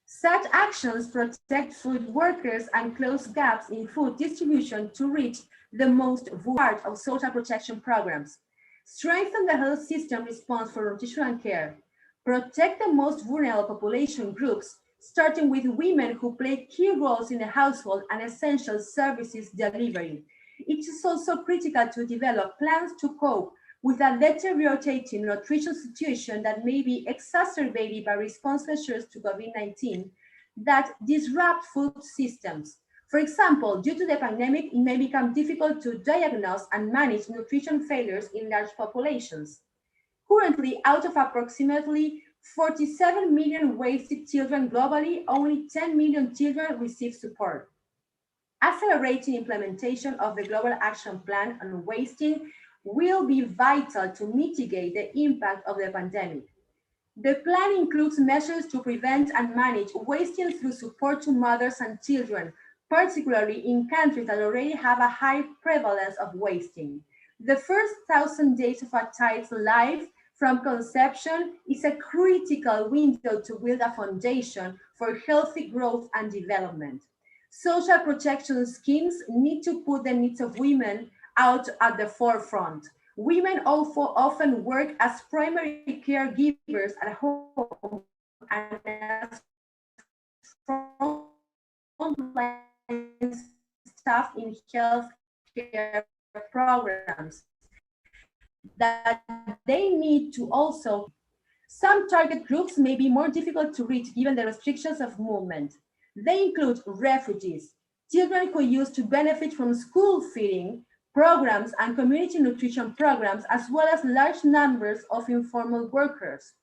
I: Such actions protect food workers and close gaps in food distribution to reach the most vulnerable of social protection programs. strengthen the health system response for nutrition care, protect the most vulnerable population groups, starting with women who play key roles in the household and essential services delivery. It is also critical to develop plans to cope with a deteriorating nutrition situation that may be exacerbated by response measures to COVID-19 that disrupt food systems. For example, due to the pandemic, it may become difficult to diagnose and manage nutrition failures in large populations. Currently, out of approximately 47 million wasted children globally, only 10 million children receive support. Accelerating implementation of the Global Action Plan on Wasting will be vital to mitigate the impact of the pandemic. The plan includes measures to prevent and manage wasting through support to mothers and children, particularly in countries that already have a high prevalence of wasting. The first 1,000 days of a child's life from conception is a critical window to build a foundation for healthy growth and development. Social protection schemes need to put the needs of women out at the forefront. Women often work as primary caregivers at home and as frontline staff in healthcare programs that they need to also. Some target groups may be more difficult to reach given the restrictions of movement. They include refugees, children who used to benefit from school feeding programs and community nutrition programs, as well as large numbers of informal workers,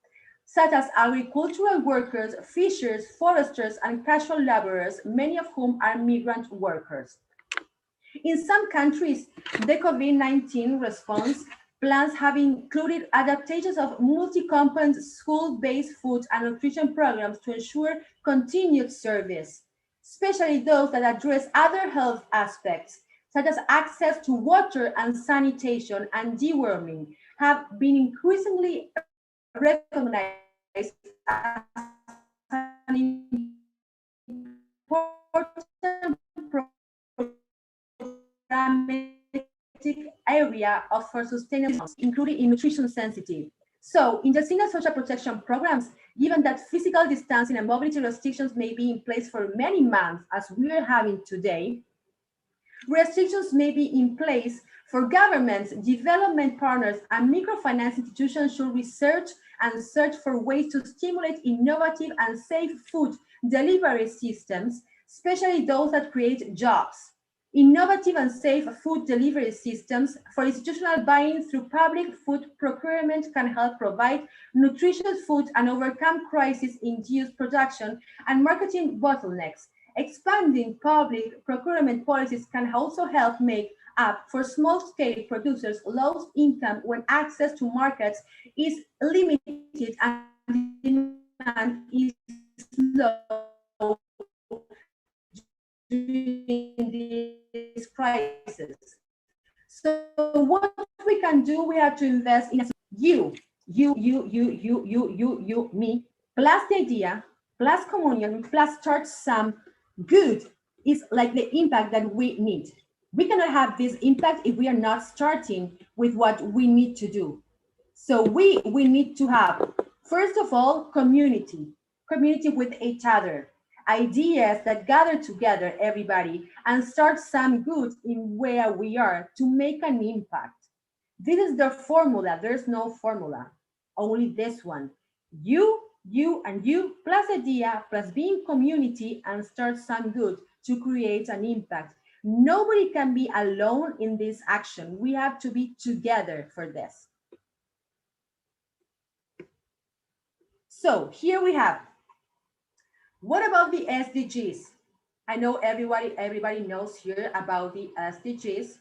I: such as agricultural workers, fishers, foresters, and casual laborers, many of whom are migrant workers. In some countries, the COVID-19 response plans have included adaptations of multi-component school-based food and nutrition programs to ensure continued service, especially those that address other health aspects, such as access to water and sanitation and deworming, have been increasingly recognized as an important programmatic area for sustainable, including in nutrition sensitive. So in the single social protection programs, given that physical distancing and mobility restrictions may be in place for many months, as we are having today, restrictions may be in place for governments, development partners, and microfinance institutions should research and search for ways to stimulate innovative and safe food delivery systems, especially those that create jobs. Innovative and safe food delivery systems for institutional buying through public food procurement can help provide nutritious food and overcome crisis-induced production and marketing bottlenecks. Expanding public procurement policies can also help make up for small-scale producers' low income when access to markets is limited and demand is low during this crisis. So what we can do, we have to invest in you, me, plus the idea, plus communion, plus start some good is like the impact that we need. We cannot have this impact if we are not starting with what we need to do. So we need to have, first of all, community with each other, ideas that gather together everybody and start some good in where we are to make an impact. This is the formula. There's no formula, only this one. You, and you, plus idea, plus being community and start some good to create an impact. Nobody can be alone in this action. We have to be together for this. So here we have, what about the SDGs? I know everybody knows here about the SDGs.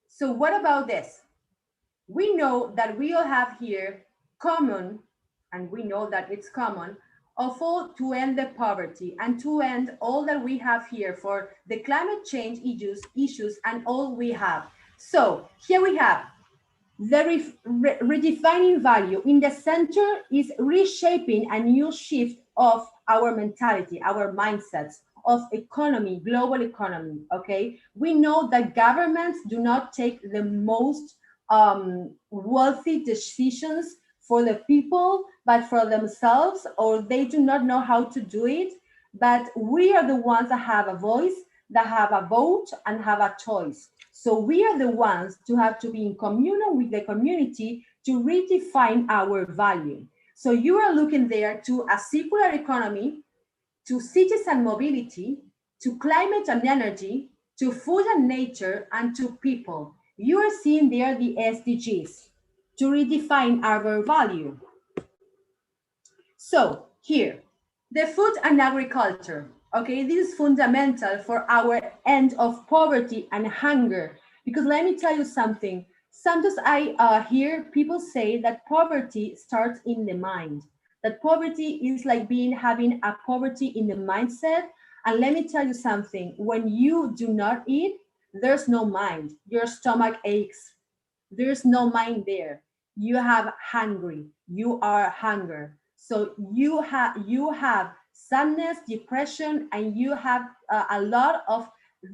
I: So what about this? We know that we all have here common, and we know that it's common, of all to end the poverty and to end all that we have here for the climate change issues and all we have. So here we have the redefining value. In the center is reshaping a new shift of our mentality, our mindsets of economy, global economy, okay? We know that governments do not take the most wealthy decisions for the people, but for themselves, or they do not know how to do it. But we are the ones that have a voice, that have a vote, and have a choice. So we are the ones to have to be in communion with the community to redefine our value. So you are looking there to a circular economy, to cities and mobility, to climate and energy, to food and nature, and to people. You are seeing there the SDGs to redefine our value. So here, the food and agriculture. Okay, this is fundamental for our end of poverty and hunger. Because let me tell you something. Sometimes I hear people say that poverty starts in the mind. That poverty is like having a poverty in the mindset. And let me tell you something. When you do not eat, there's no mind. Your stomach aches. There's no mind there. You have hungry. You are hunger. So you have sadness, depression, and you have a lot of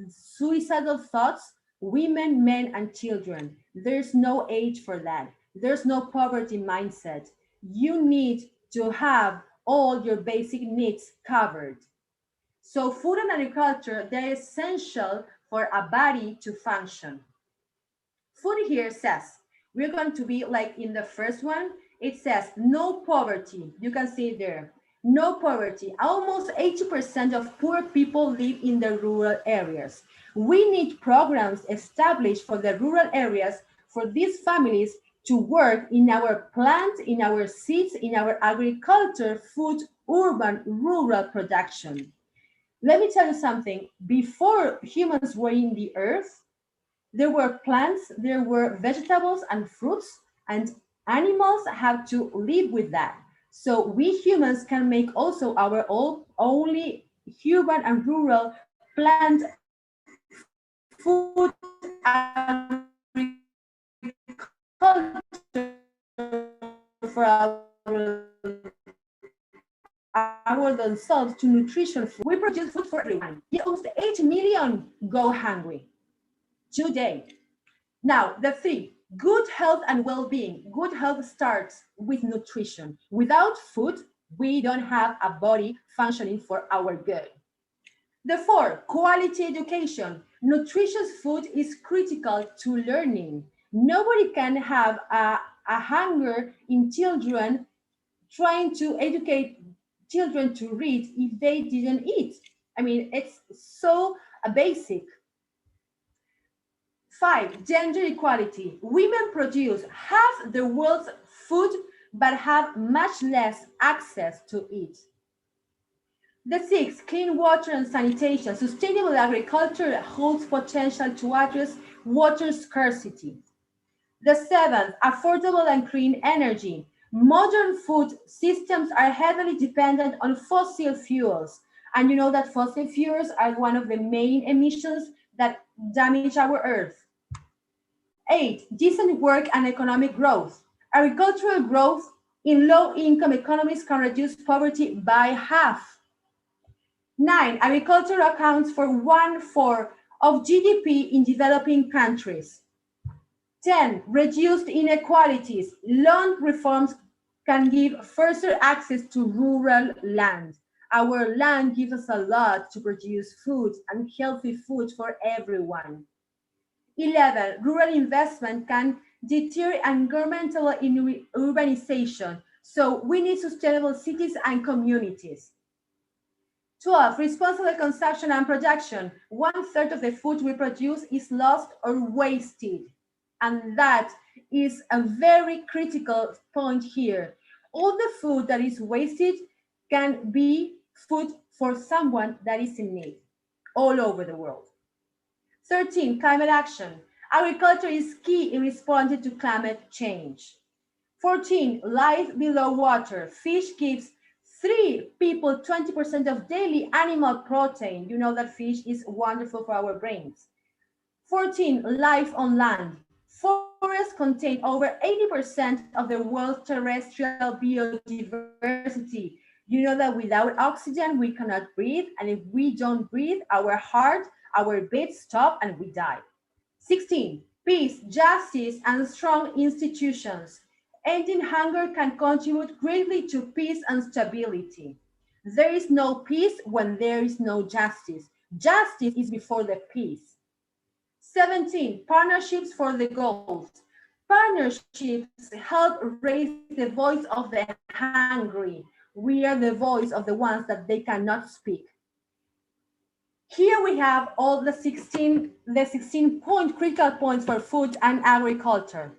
I: suicidal thoughts, women, men, and children. There's no age for that. There's no poverty mindset. You need to have all your basic needs covered. So food and agriculture, they're essential for a body to function. Food here says, we're going to be like in the first one, it says no poverty. You can see there, no poverty. Almost 80% of poor people live in the rural areas. We need programs established for the rural areas for these families to work in our plants, in our seeds, in our agriculture, food, urban, rural production. Let me tell you something. Before humans were in the earth, there were plants, there were vegetables and fruits, and animals have to live with that. So we humans can make also our own only urban and rural plant food for our themselves to nutrition food. We produce food for everyone. Yet almost 8 million go hungry today. Now, the three, good health and well-being. Good health starts with nutrition. Without food, we don't have a body functioning for our good. The four, quality education. Nutritious food is critical to learning. Nobody can have a hunger in children trying to educate children to read if they didn't eat. I mean, it's so basic. 5, gender equality. Women produce half the world's food, but have much less access to it. The 6, clean water and sanitation. Sustainable agriculture holds potential to address water scarcity. The 7th, affordable and clean energy. Modern food systems are heavily dependent on fossil fuels. And you know that fossil fuels are one of the main emissions that damage our earth. 8, decent work and economic growth. Agricultural growth in low-income economies can reduce poverty by half. 9, agriculture accounts for 1/4 of GDP in developing countries. 10, reduced inequalities. Land reforms can give further access to rural land. Our land gives us a lot to produce food and healthy food for everyone. 11, rural investment can deter environmental urbanization. So we need sustainable cities and communities. 12, responsible consumption and production. 1/3 of the food we produce is lost or wasted. And that is a very critical point here. All the food that is wasted can be food for someone that is in need all over the world. 13, climate action. Agriculture is key in responding to climate change. 14, life below water. Fish gives 3 people 20% of daily animal protein. You know that fish is wonderful for our brains. 14, life on land. Forests contain over 80% of the world's terrestrial biodiversity. You know that without oxygen, we cannot breathe. And if we don't breathe, our heart, our beats stop and we die. 16, Peace, justice, and strong institutions. Ending hunger can contribute greatly to peace and stability. There is no peace when there is no justice. Justice is before the peace. 17, partnerships for the goals. Partnerships help raise the voice of the hungry. We are the voice of the ones that they cannot speak. Here we have all the 16 critical points for food and agriculture.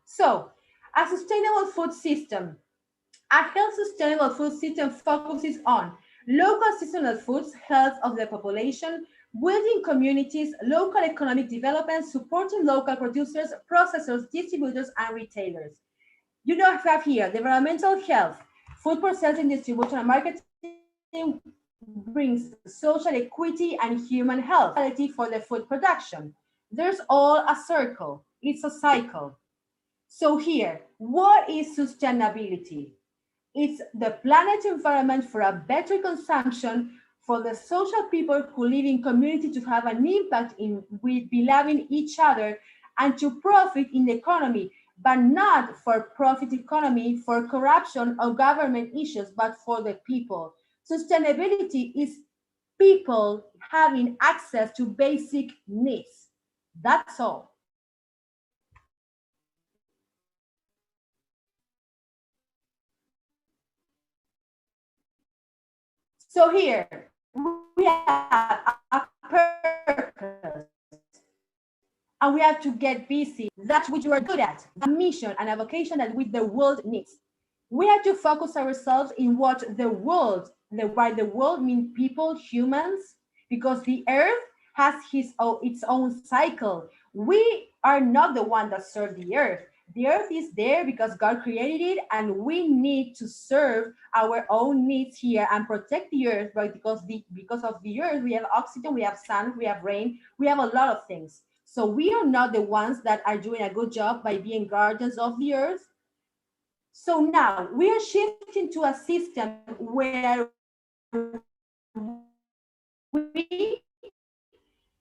I: So, a sustainable food system. A health sustainable food system focuses on local seasonal foods, health of the population, building communities, local economic development, supporting local producers, processors, distributors, and retailers. You know, have here the environmental health, food processing, distribution, and marketing brings social equity and human health for the food production. There's all a circle. It's a cycle. So here, what is sustainability? It's the planet environment for a better consumption for the social people who live in community to have an impact in with beloving each other and to profit in the economy, but not for profit economy, for corruption or government issues, but for the people. Sustainability is people having access to basic needs. That's all. So here we have a purpose, and we have to get busy. That's what you are good at, a mission and a vocation that which the world needs. We have to focus ourselves in what the world, by the world mean people, humans, because the earth has its own cycle. We are not the one that serve the earth. The earth is there because God created it, and we need to serve our own needs here and protect the earth, right? Because of the earth, we have oxygen, we have sun, we have rain, we have a lot of things. So we are not the ones that are doing a good job by being guardians of the earth. So now we are shifting to a system where we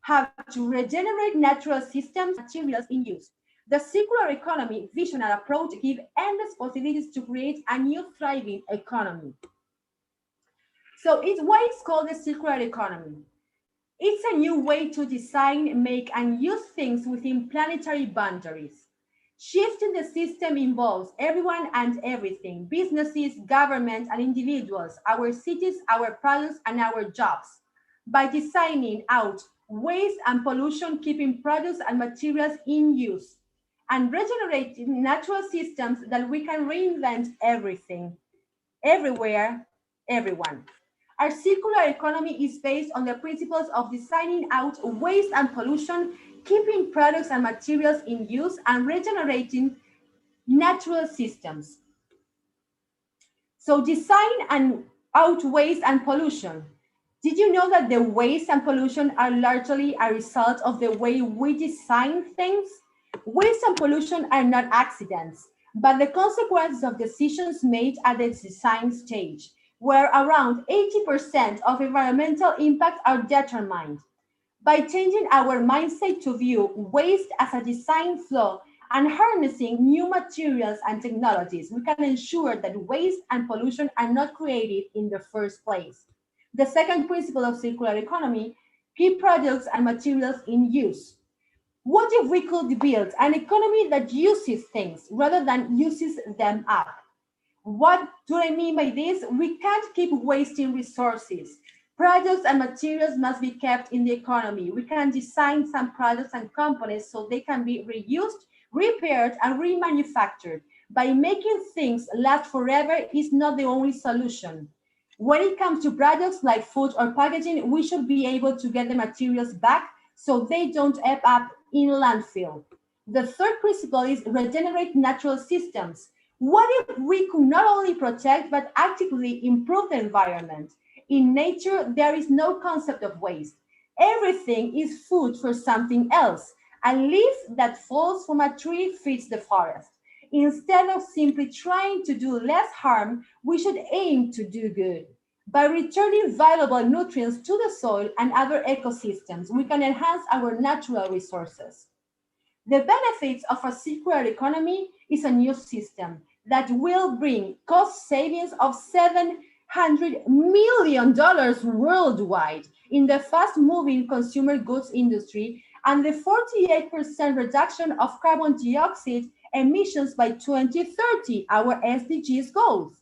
I: have to regenerate natural systems, materials in use. The circular economy vision and approach give endless possibilities to create a new thriving economy. So it's why it's called the circular economy. It's a new way to design, make, and use things within planetary boundaries. Shifting the system involves everyone and everything, businesses, government, and individuals, our cities, our products, and our jobs. By designing out waste and pollution, keeping products and materials in use, and regenerating natural systems that we can reinvent everything, everywhere, everyone. Our circular economy is based on the principles of designing out waste and pollution, keeping products and materials in use, and regenerating natural systems. So design and out waste and pollution. Did you know that the waste and pollution are largely a result of the way we design things? Waste and pollution are not accidents, but the consequences of decisions made at the design stage, where around 80% of environmental impacts are determined. By changing our mindset to view waste as a design flaw and harnessing new materials and technologies, we can ensure that waste and pollution are not created in the first place. The second principle of circular economy, keep products and materials in use. What if we could build an economy that uses things rather than uses them up? What do I mean by this? We can't keep wasting resources. Products and materials must be kept in the economy. We can design some products and components so they can be reused, repaired, and remanufactured. By making things last forever is not the only solution. When it comes to products like food or packaging, we should be able to get the materials back so they don't end up in landfill. The third principle is regenerate natural systems. What if we could not only protect but actively improve the environment? In nature, there is no concept of waste. Everything is food for something else. A leaf that falls from a tree feeds the forest. Instead of simply trying to do less harm, we should aim to do good. By returning valuable nutrients to the soil and other ecosystems, we can enhance our natural resources. The benefits of a circular economy is a new system that will bring cost savings of $700 million worldwide in the fast-moving consumer goods industry and the 48% reduction of carbon dioxide emissions by 2030, our SDGs goals.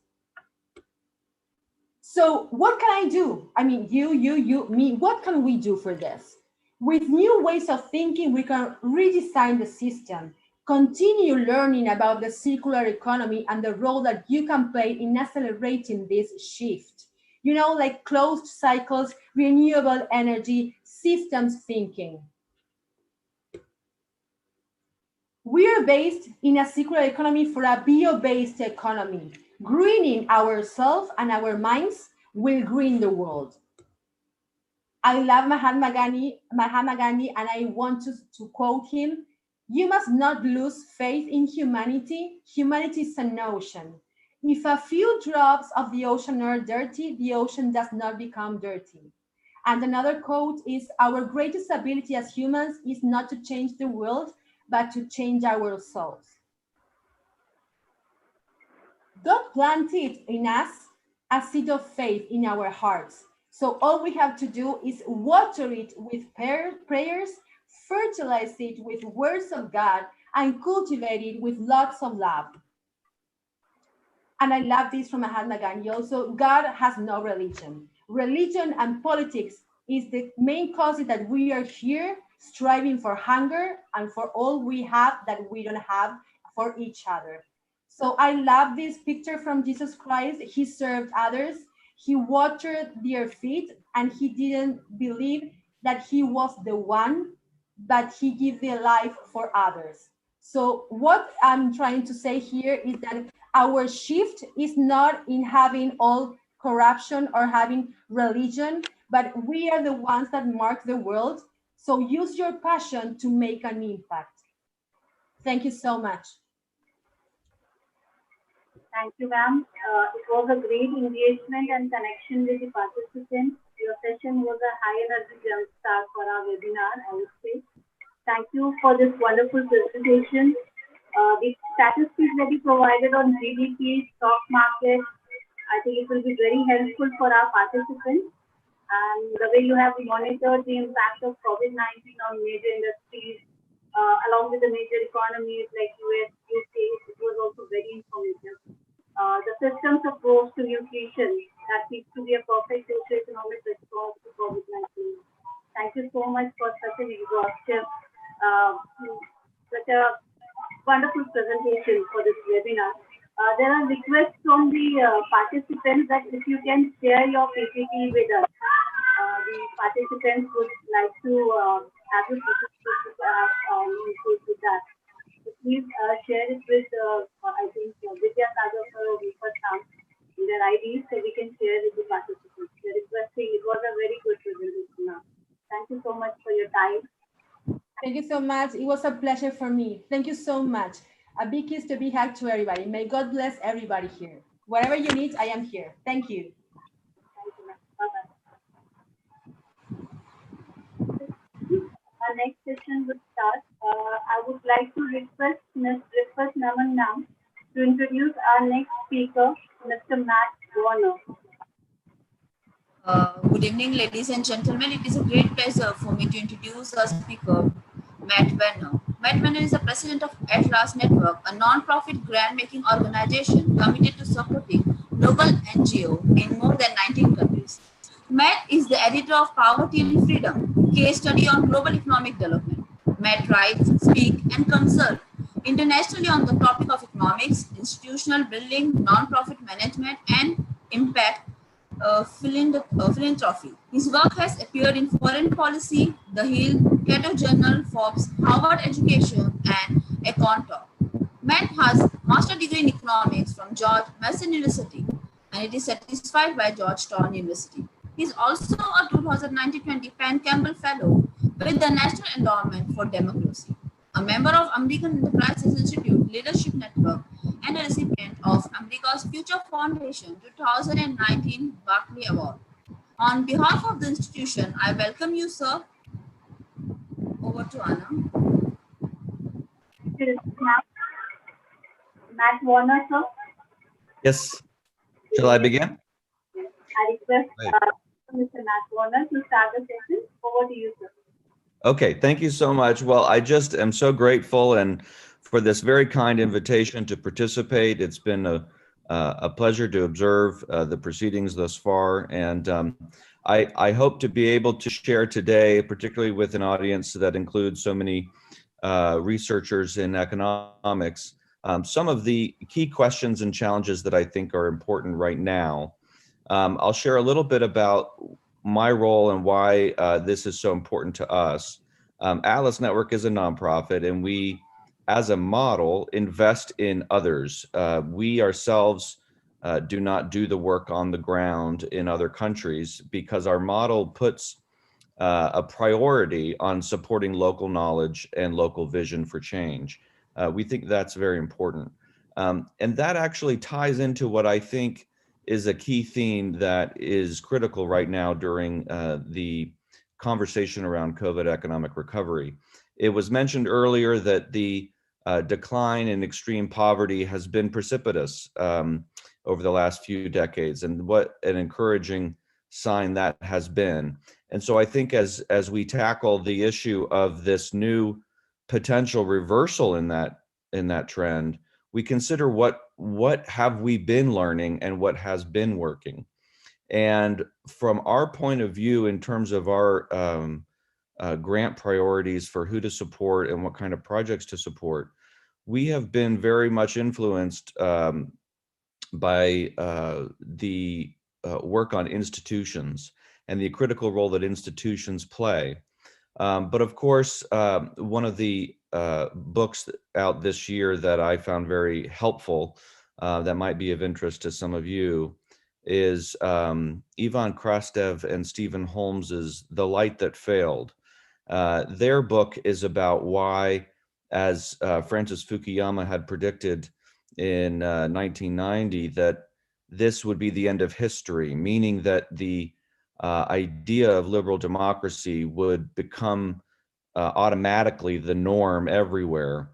I: So what can I do? I mean, you, me, what can we do for this? With new ways of thinking, we can redesign the system, continue learning about the circular economy and the role that you can play in accelerating this shift. You know, like closed cycles, renewable energy, systems thinking. We are based in a circular economy for a bio-based economy. Greening ourselves and our minds will green the world. I love Mahatma Gandhi, and I want to quote him: "You must not lose faith in humanity. Humanity is an ocean. If a few drops of the ocean are dirty, the ocean does not become dirty." And another quote is, "Our greatest ability as humans is not to change the world, but to change ourselves." God planted in us a seed of faith in our hearts. So all we have to do is water it with prayers, fertilize it with words of God, and cultivate it with lots of love. And I love this from Mahatma Gandhi also: God has no religion. Religion and politics is the main cause that we are here striving for hunger and for all we have that we don't have for each other. So I love this picture from Jesus Christ. He served others, he watered their feet, and he didn't believe that he was the one, but he gave their life for others. So what I'm trying to say here is that our shift is not in having all corruption or having religion, but we are the ones that mark the world. So use your passion to make an impact. Thank you so much.
B: Thank you, ma'am. It was a great engagement and connection with the participants. Your session was a high energy jump start for our webinar, I would say. Thank you for this wonderful presentation. The statistics that you provided on GDP, stock market, I think it will be very helpful for our participants. And the way you have monitored the impact of COVID-19 on major industries, along with the major economies like US, UK, it was also very informative. The system's approach to nutrition that seems to be a perfect socio-economic response to COVID-19. Thank you so much for such an exhaustive, such a wonderful presentation for this webinar. There are requests from the participants that if you can share your PPT with us. The participants would like to have you with that. So please share it with, I think, Vidya Sagar or Vipassam in their IDs so we can share with the participants. They're requesting. It was a very good presentation now. Thank you so much for your time.
I: Thank you so much. It was a pleasure for me. Thank you so much. A big kiss to be hugged to everybody. May God bless everybody here. Whatever you need, I am here. Thank you.
B: Thank you, ma'am. Bye-bye. Our next session will start. I would like to request Ms. Rifat Naman now to introduce our next speaker, Mr. Matt Warner.
L: Good evening, ladies and gentlemen. It is a great pleasure for me to introduce our speaker, Matt Warner. Matt Warner is the president of Atlas Network, a non-profit grant-making organization committed to supporting local NGO in more than 19 countries. Matt is the editor of Poverty and Freedom, case study on global economic development. Matt writes, speaks, and consults internationally on the topic of economics, institutional building, non-profit management, and impact philanthropy. His work has appeared in Foreign Policy, The Hill, Cato Journal, Forbes, Harvard Education, and Econ Talk. Matt has master's degree in economics from George Mason University, and it is certified by Georgetown University. He is also a 2019-20 Pan Campbell Fellow with the National Endowment for Democracy, a member of American Enterprises Institute Leadership Network, and a recipient of America's Future Foundation 2019 Barclay Award. On behalf of the institution, I welcome you, sir. Over to Anna.
B: Matt Warner, sir.
M: Yes. Shall I begin?
B: I request
M: Right.
B: Mr. Matt Warner to start the session. Over to you, sir.
M: Okay, thank you so much. Well, I just am so grateful and for this very kind invitation to participate. It's been a pleasure to observe the proceedings thus far, and I hope to be able to share today, particularly with an audience that includes so many researchers in economics, some of the key questions and challenges that I think are important right now. I'll share a little bit about my role and why this is so important to us. Atlas Network is a nonprofit, and we, as a model, invest in others. We ourselves do not do the work on the ground in other countries because our model puts a priority on supporting local knowledge and local vision for change. We think that's very important. And that actually ties into what I think is a key theme that is critical right now during the conversation around COVID economic recovery. It was mentioned earlier that the decline in extreme poverty has been precipitous over the last few decades, and what an encouraging sign that has been. And so I think as we tackle the issue of this new potential reversal in that trend, we consider what have we been learning and what has been working. And from our point of view, in terms of our grant priorities for who to support and what kind of projects to support, we have been very much influenced by the work on institutions and the critical role that institutions play. But of course, one of the books out this year that I found very helpful, that might be of interest to some of you, is Ivan Krastev and Stephen Holmes's The Light That Failed. Their book is about why, as Francis Fukuyama had predicted in 1990, that this would be the end of history, meaning that the idea of liberal democracy would become automatically the norm everywhere.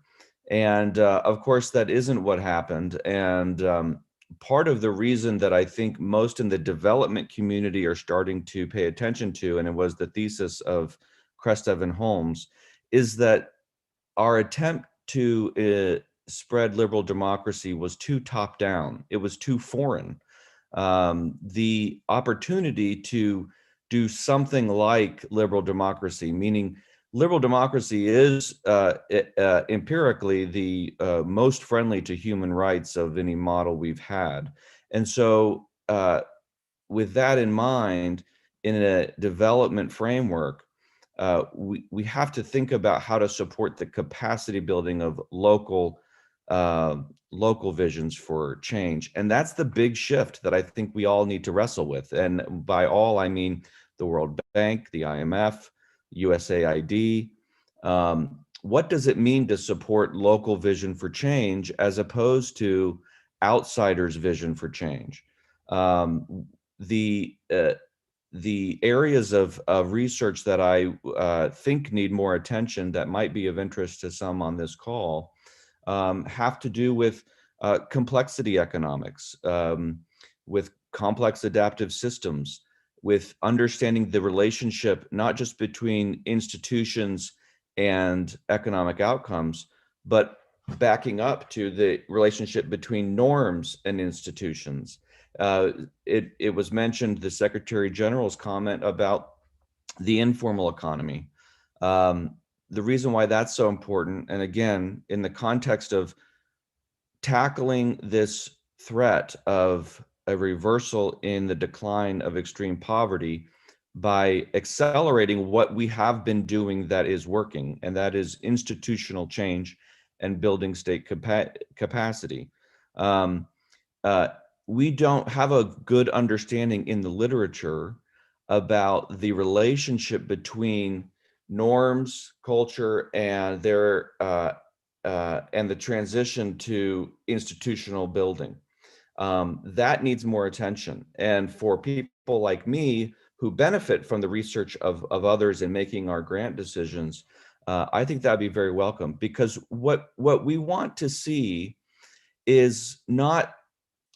M: And of course, that isn't what happened. And part of the reason that I think most in the development community are starting to pay attention to, and it was the thesis of Krastev and Holmes, is that our attempt to spread liberal democracy was too top down. It was too foreign. The opportunity to do something like liberal democracy, meaning liberal democracy is empirically the most friendly to human rights of any model we've had. And so with that in mind, in a development framework, we have to think about how to support the capacity building of local visions for change. And that's the big shift that I think we all need to wrestle with. And by all, I mean the World Bank, the IMF, USAID. What does it mean to support local vision for change as opposed to outsiders' vision for change? The areas of research that I think need more attention that might be of interest to some on this call have to do with complexity economics, with complex adaptive systems, with understanding the relationship not just between institutions and economic outcomes, but backing up to the relationship between norms and institutions. It was mentioned, the Secretary General's comment about the informal economy. The reason why that's so important, and again, in the context of tackling this threat of a reversal in the decline of extreme poverty by accelerating what we have been doing that is working, and that is institutional change and building state capacity. We don't have a good understanding in the literature about the relationship between norms, culture, and their and the transition to institutional building. That needs more attention. And for people like me who benefit from the research of others in making our grant decisions, I think that'd be very welcome, because what we want to see is not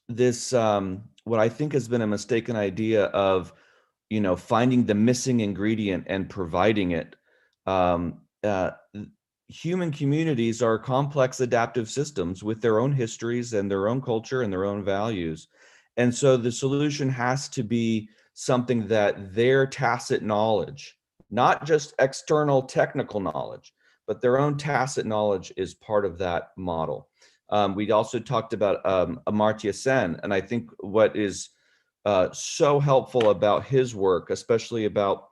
M: this, what I think has been a mistaken idea of, finding the missing ingredient and providing it. Human communities are complex adaptive systems with their own histories and their own culture and their own values. And so the solution has to be something that their tacit knowledge, not just external technical knowledge, but their own tacit knowledge is part of that model. We also talked about Amartya Sen, and I think what is so helpful about his work, especially about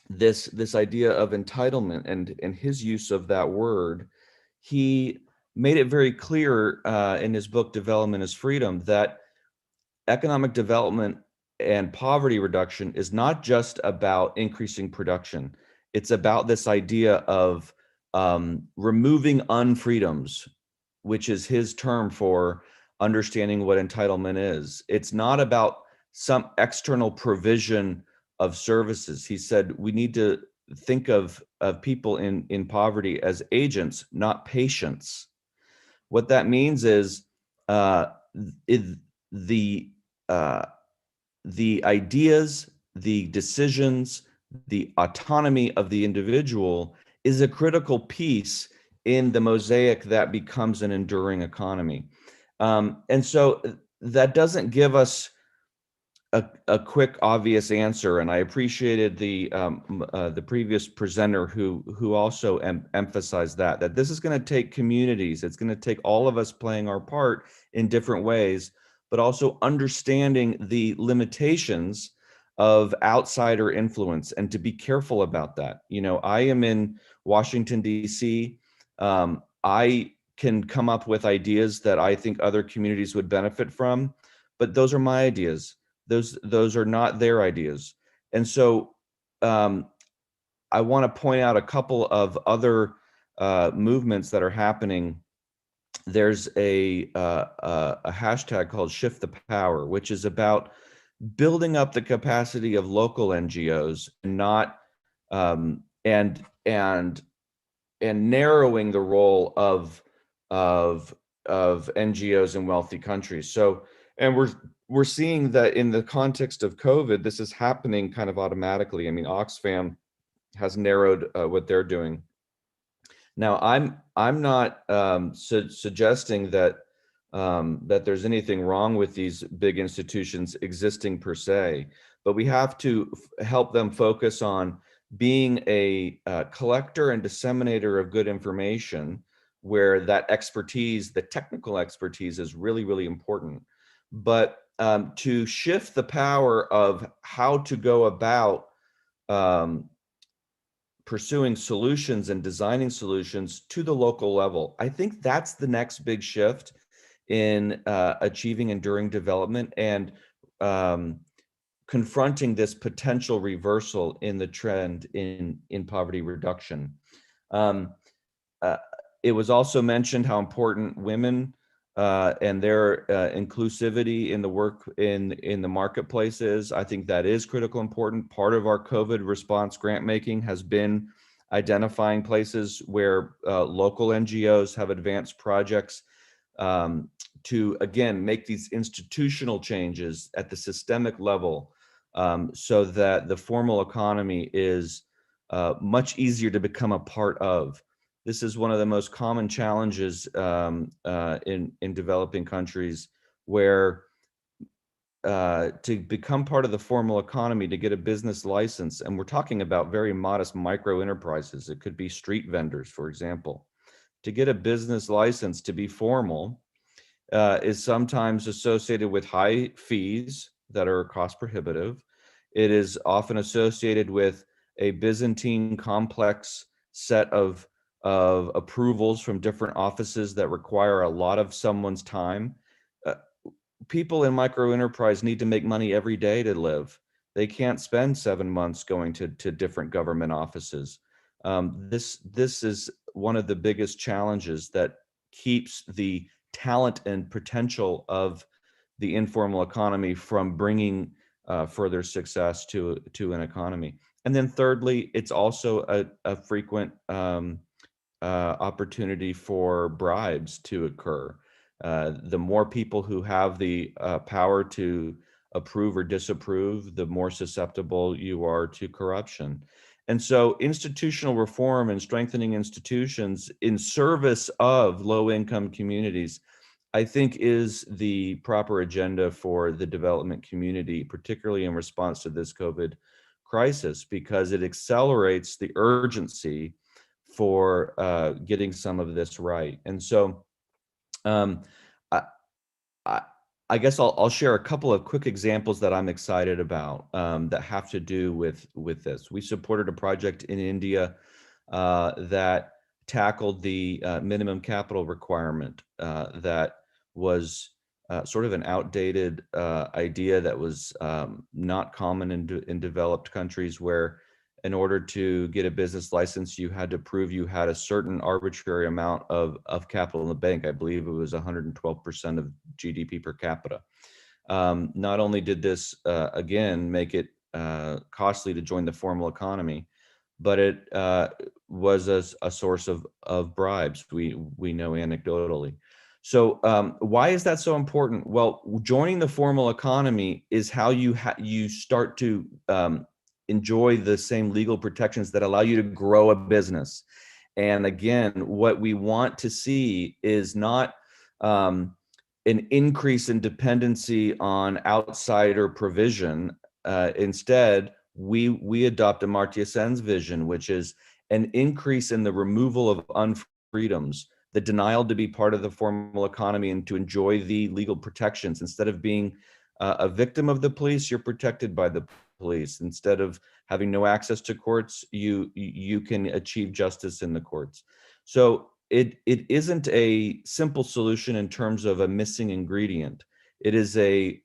M: this idea of entitlement and his use of that word, he made it very clear in his book Development is Freedom that economic development and poverty reduction is not just about increasing production. It's about this idea of removing unfreedoms, which is his term for understanding what entitlement is. It's not about some external provision of services. He said we need to think of people in poverty as agents, not patients. What that means is the ideas, the decisions, the autonomy of the individual is a critical piece in the mosaic that becomes an enduring economy. And so that doesn't give us a quick, obvious answer. And I appreciated the previous presenter who also emphasized that this is going to take communities. It's going to take all of us playing our part in different ways, but also understanding the limitations of outsider influence and to be careful about that. I am in Washington, D.C. I can come up with ideas that I think other communities would benefit from, but those are my ideas. Those are not their ideas. And so I want to point out a couple of other movements that are happening. There's a hashtag called Shift the Power, which is about building up the capacity of local NGOs, not and narrowing the role of NGOs in wealthy countries. So, and we're seeing that in the context of COVID, this is happening kind of automatically. I mean, Oxfam has narrowed what they're doing. Now, I'm not suggesting that that there's anything wrong with these big institutions existing per se, but we have to help them focus on being a collector and disseminator of good information, where that expertise, the technical expertise, is really, really important. But to shift the power of how to go about pursuing solutions and designing solutions to the local level, I think that's the next big shift in achieving enduring development and confronting this potential reversal in the trend in poverty reduction. It was also mentioned how important women and their inclusivity in the work in the marketplace is. I think that is critical important. Part of our COVID response grant making has been identifying places where local NGOs have advanced projects to, again, make these institutional changes at the systemic level so that the formal economy is much easier to become a part of. This is one of the most common challenges in developing countries, where to become part of the formal economy, to get a business license, and we're talking about very modest micro enterprises. It could be street vendors, for example. To get a business license to be formal is sometimes associated with high fees that are cost prohibitive. It is often associated with a Byzantine complex set of approvals from different offices that require a lot of someone's time. People in micro enterprise need to make money every day to live. They can't spend 7 months going to different government offices. This is one of the biggest challenges that keeps the talent and potential of the informal economy from bringing further success to an economy. And then thirdly, it's also a frequent opportunity for bribes to occur. The more people who have the power to approve or disapprove, the more susceptible you are to corruption. And so institutional reform and strengthening institutions in service of low-income communities, I think, is the proper agenda for the development community, particularly in response to this COVID crisis, because it accelerates the urgency for getting some of this right. And so I guess I'll share a couple of quick examples that I'm excited about that have to do with this. We supported a project in India that tackled the minimum capital requirement that was sort of an outdated idea that was not common in developed countries, where in order to get a business license, you had to prove you had a certain arbitrary amount of capital in the bank. I believe it was 112% of GDP per capita. Not only did this, again, make it costly to join the formal economy, but it was a source of bribes, we know anecdotally. So why is that so important? Well, joining the formal economy is how you start to enjoy the same legal protections that allow you to grow a business. And again, what we want to see is not an increase in dependency on outsider provision. Instead, we adopt Amartya Sen's vision, which is an increase in the removal of unfreedoms, the denial to be part of the formal economy and to enjoy the legal protections. Instead of being a victim of the police, you're protected by the police. Instead of having no access to courts, you can achieve justice in the courts. So it isn't a simple solution in terms of a missing ingredient. It is a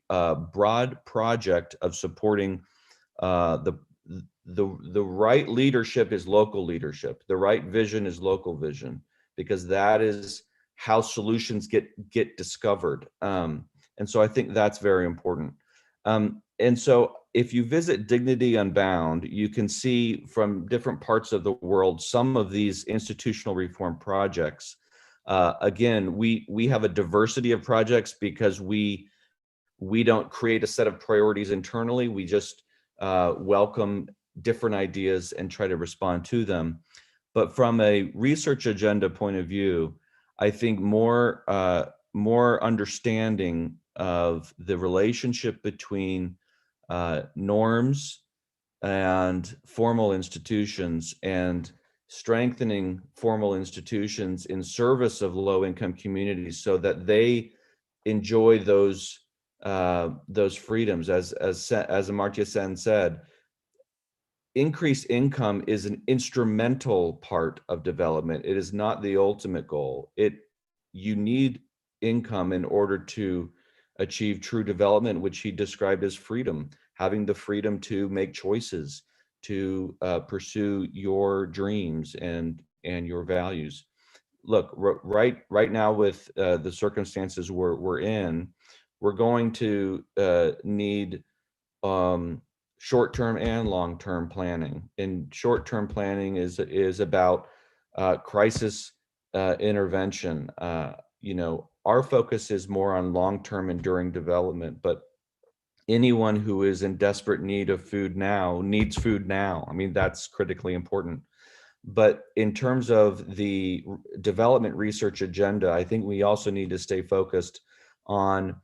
M: broad project of supporting the right leadership is local leadership. The right vision is local vision, because that is how solutions get discovered. And so I think that's very important. And so if you visit Dignity Unbound, you can see from different parts of the world some of these institutional reform projects. Again, we have a diversity of projects because we don't create a set of priorities internally. We just welcome different ideas and try to respond to them. But from a research agenda point of view, I think more understanding of the relationship between norms and formal institutions, and strengthening formal institutions in service of low-income communities so that they enjoy those freedoms. As Amartya Sen said, increased income is an instrumental part of development. It is not the ultimate goal. You need income in order to achieve true development, which he described as freedom, having the freedom to make choices, to pursue your dreams and your values. Look, right now with the circumstances we're in, we're going to need short-term and long-term planning. And short-term planning is about crisis intervention. Our focus is more on long-term enduring development, but anyone who is in desperate need of food now needs food now. I mean, that's critically important. But in terms of the development research agenda, I think we also need to stay focused on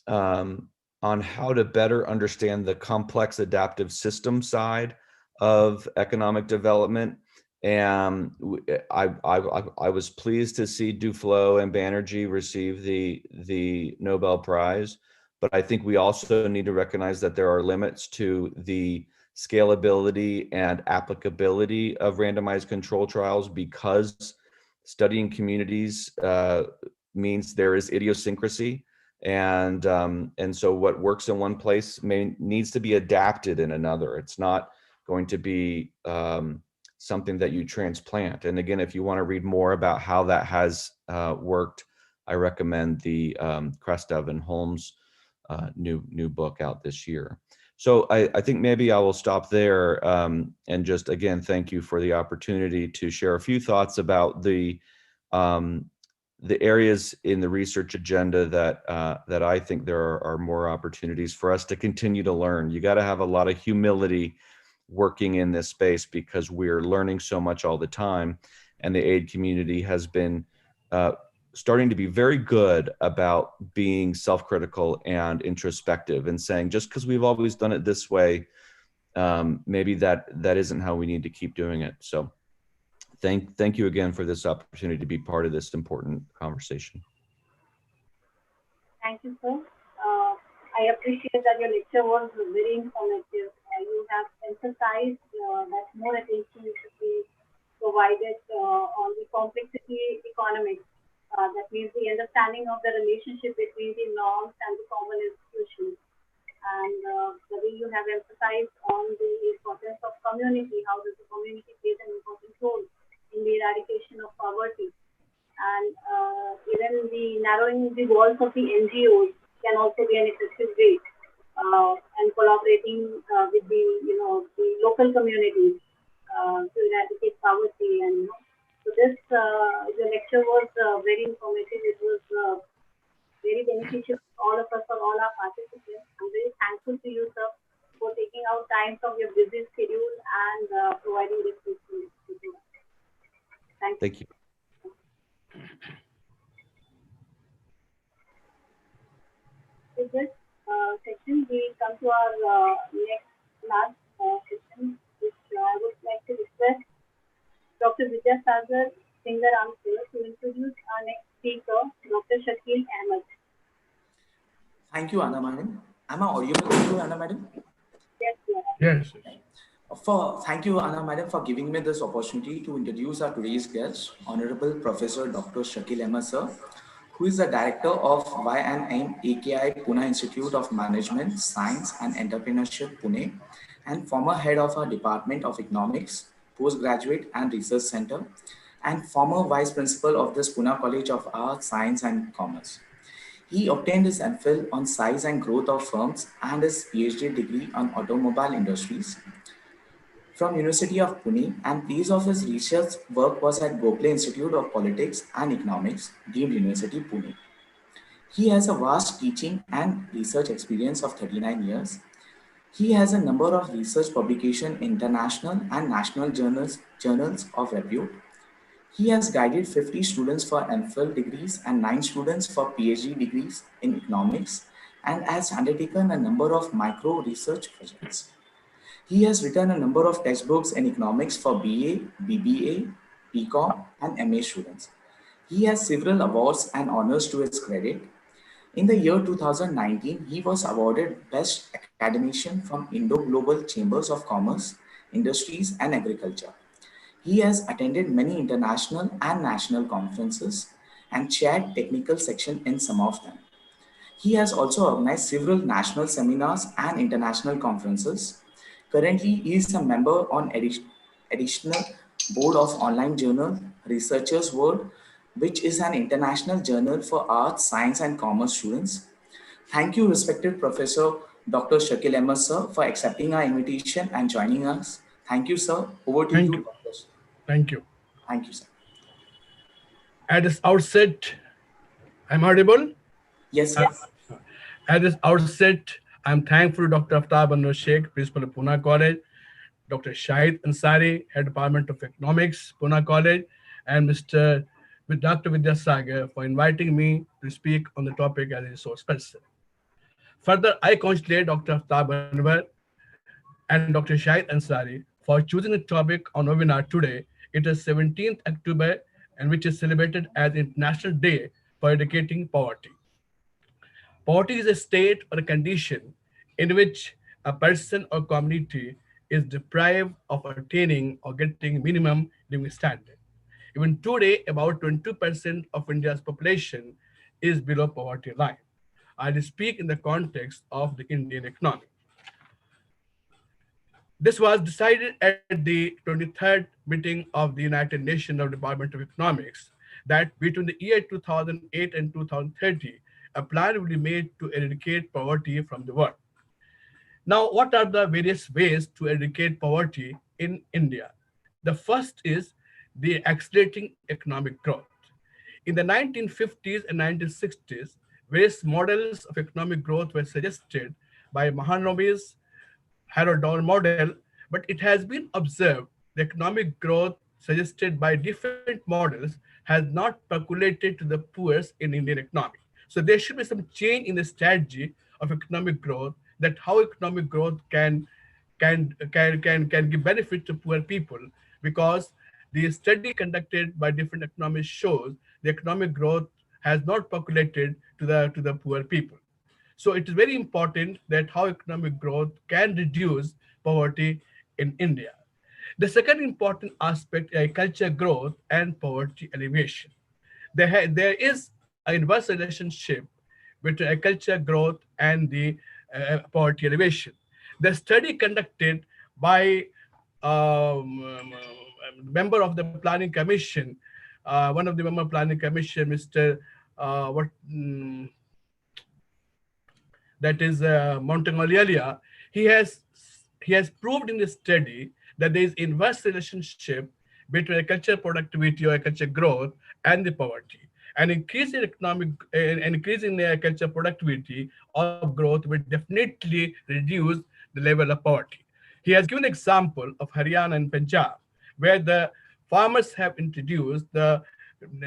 M: how to better understand the complex adaptive system side of economic development. And I was pleased to see Duflo and Banerjee receive the Nobel Prize, but I think we also need to recognize that there are limits to the scalability and applicability of randomized control trials, because studying communities means there is idiosyncrasy. And so what works in one place needs to be adapted in another. It's not going to be something that you transplant. And again, if you want to read more about how that has worked, I recommend the Krestev and Holmes new book out this year. So I think maybe I will stop there and just again thank you for the opportunity to share a few thoughts about the areas in the research agenda that I think there are more opportunities for us to continue to learn. You got to have a lot of humility working in this space because we're learning so much all the time, and the aid community has been starting to be very good about being self-critical and introspective and saying, just because we've always done it this way, maybe that isn't how we need to keep doing it. So thank you again for this opportunity to be part of this important conversation.
B: Thank you, sir. I appreciate that your lecture was very informative. You have emphasized that more attention should be provided on the complexity economics. That means the understanding of the relationship between the norms and the common institutions. And the way you have emphasized on the importance of community, how does the community play an important role in the eradication of poverty. And even the narrowing the walls of the NGOs can also be an effective way, and collaborating with the the local communities to eradicate poverty. And so this the lecture was very informative. It was very beneficial to all of us, for all our participants. I'm very thankful to you, sir, for taking out time from your busy schedule and providing this useful to us. Thank you. With this section, we come to our last session, which I would like to request Dr. Vidyasagar Singaram to introduce our next speaker, Dr. Shakil Ahmed.
N: Thank you, Anna Madam. Am I audible to you, Anna Madam?
B: Yes,
O: yes.
N: Thank you, Anna Madam, for giving me this opportunity to introduce our today's guest, Honorable Professor Dr. Shakil Ahmed, sir, who is the director of Y&M AKI Pune Institute of Management, Science and Entrepreneurship, Pune, and former head of our Department of Economics, Postgraduate and Research Center, and former vice principal of this Pune College of Arts, Science and Commerce. He obtained his MPhil on size and growth of firms and his PhD degree on automobile industries from University of Pune, and piece of his research work was at Gokhale Institute of Politics and Economics, Deemed University, Pune. He has a vast teaching and research experience of 39 years. He has a number of research publications in international and national journals of repute. He has guided 50 students for MPhil degrees and 9 students for PhD degrees in economics, and has undertaken a number of micro research projects. He has written a number of textbooks in economics for BA, BBA, BCom, and MA students. He has several awards and honors to his credit. In the year 2019, he was awarded Best Academician from Indo-Global Chambers of Commerce, Industries, and Agriculture. He has attended many international and national conferences and chaired technical section in some of them. He has also organized several national seminars and international conferences. Currently, he is a member on additional board of online journal Researchers World, which is an international journal for arts, science, and commerce students. Thank you, respected Professor Dr. Shakil Ahmed, sir, for accepting our invitation and joining us. Thank you, sir. Over to you, Dr.
O: Thank you.
N: Thank you, sir.
O: At this outset, I'm audible?
N: Yes, yes.
O: At this outset, I'm thankful to Dr. Aftab Anwar Sheikh, Principal of Pune College, Dr. Shahid Ansari, Head Department of Economics, Pune College, and Dr. Vidyasagar for inviting me to speak on the topic as a resource person. Further, I congratulate Dr. Aftab Anwar and Dr. Shahid Ansari for choosing the topic on webinar today. It is 17th October, and which is celebrated as International Day for Eradicating Poverty. Poverty is a state or a condition in which a person or community is deprived of attaining or getting minimum living standard. Even today, about 22% of India's population is below poverty line. I speak in the context of the Indian economy. This was decided at the 23rd meeting of the United Nations of Department of Economics that between the year 2008 and 2030, a plan will be made to eradicate poverty from the world. Now, what are the various ways to eradicate poverty in India? The first is the accelerating economic growth. In the 1950s and 1960s, various models of economic growth were suggested by Mahanovi's Harrow-Down model, but it has been observed the economic growth suggested by different models has not percolated to the poorest in Indian economy. So there should be some change in the strategy of economic growth, that how economic growth can give benefit to poor people, because the study conducted by different economists shows the economic growth has not percolated to the poor people. So it is very important that how economic growth can reduce poverty in India. The second important aspect is culture growth and poverty alleviation. There is an inverse relationship between agriculture growth and the poverty alleviation. The study conducted by member of the planning commission, one of the member of planning commission, Mr. What that is Montangolialia, he has proved in the study that there is inverse relationship between agriculture productivity or agriculture growth and the poverty. An increase in agriculture productivity or growth will definitely reduce the level of poverty. He has given an example of Haryana and Punjab, where the farmers have introduced the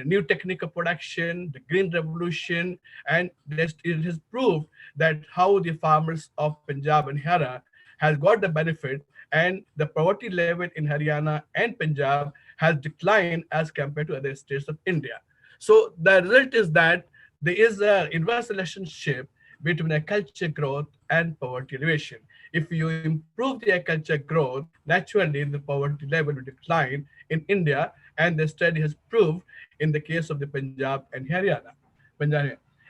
O: new technique of production, the green revolution, and it has proved that how the farmers of Punjab and Haryana has got the benefit, and the poverty level in Haryana and Punjab has declined as compared to other states of India. So the result is that there is an inverse relationship between agriculture growth and poverty alleviation. If you improve the agriculture growth, naturally the poverty level will decline in India, and the study has proved in the case of the Punjab and Haryana.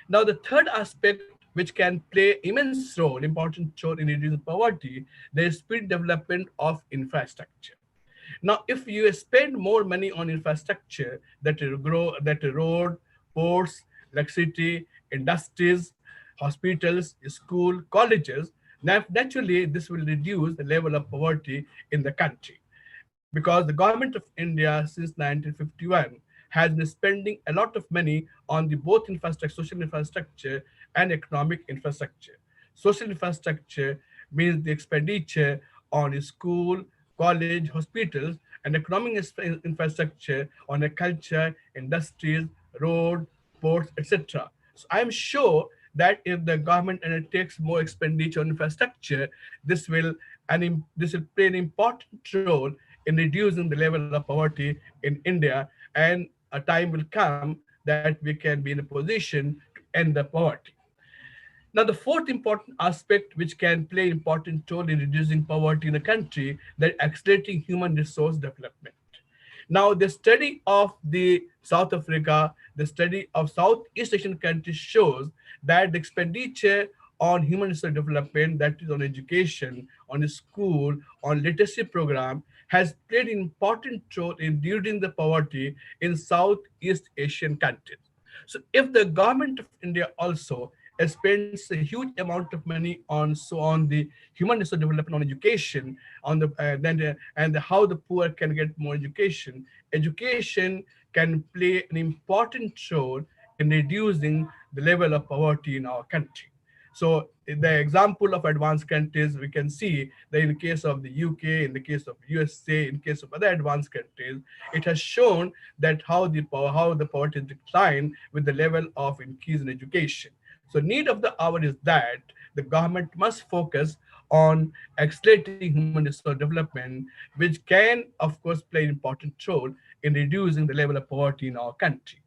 O: Now, the third aspect which can play immense role, important role in reducing poverty, the speed development of infrastructure. Now, if you spend more money on infrastructure, that will grow, that road, ports, electricity, industries, hospitals, school, colleges, naturally this will reduce the level of poverty in the country. Because the government of India since 1951 has been spending a lot of money on the both infrastructure, social infrastructure and economic infrastructure. Social infrastructure means the expenditure on school, college, hospitals, and economic infrastructure on a culture, industries, road, ports, etc. So I'm sure that if the government undertakes more expenditure on infrastructure, this will play an important role in reducing the level of poverty in India, and a time will come that we can be in a position to end the poverty. Now, the fourth important aspect which can play important role in reducing poverty in the country, that accelerating human resource development. Now, the study of the South Africa, the study of Southeast Asian countries shows that the expenditure on human resource development, that is on education, on school, on literacy program, has played an important role in reducing the poverty in Southeast Asian countries. So if the government of India also spends a huge amount of money on the human resource development, on education, on the and how the poor can get more education. Education can play an important role in reducing the level of poverty in our country. So in the example of advanced countries, we can see that in the case of the UK, in the case of USA, in case of other advanced countries, it has shown that how the poverty decline with the level of increase in education. So need of the hour is that the government must focus on accelerating human resource development, which can, of course, play an important role in reducing the level of poverty in our country.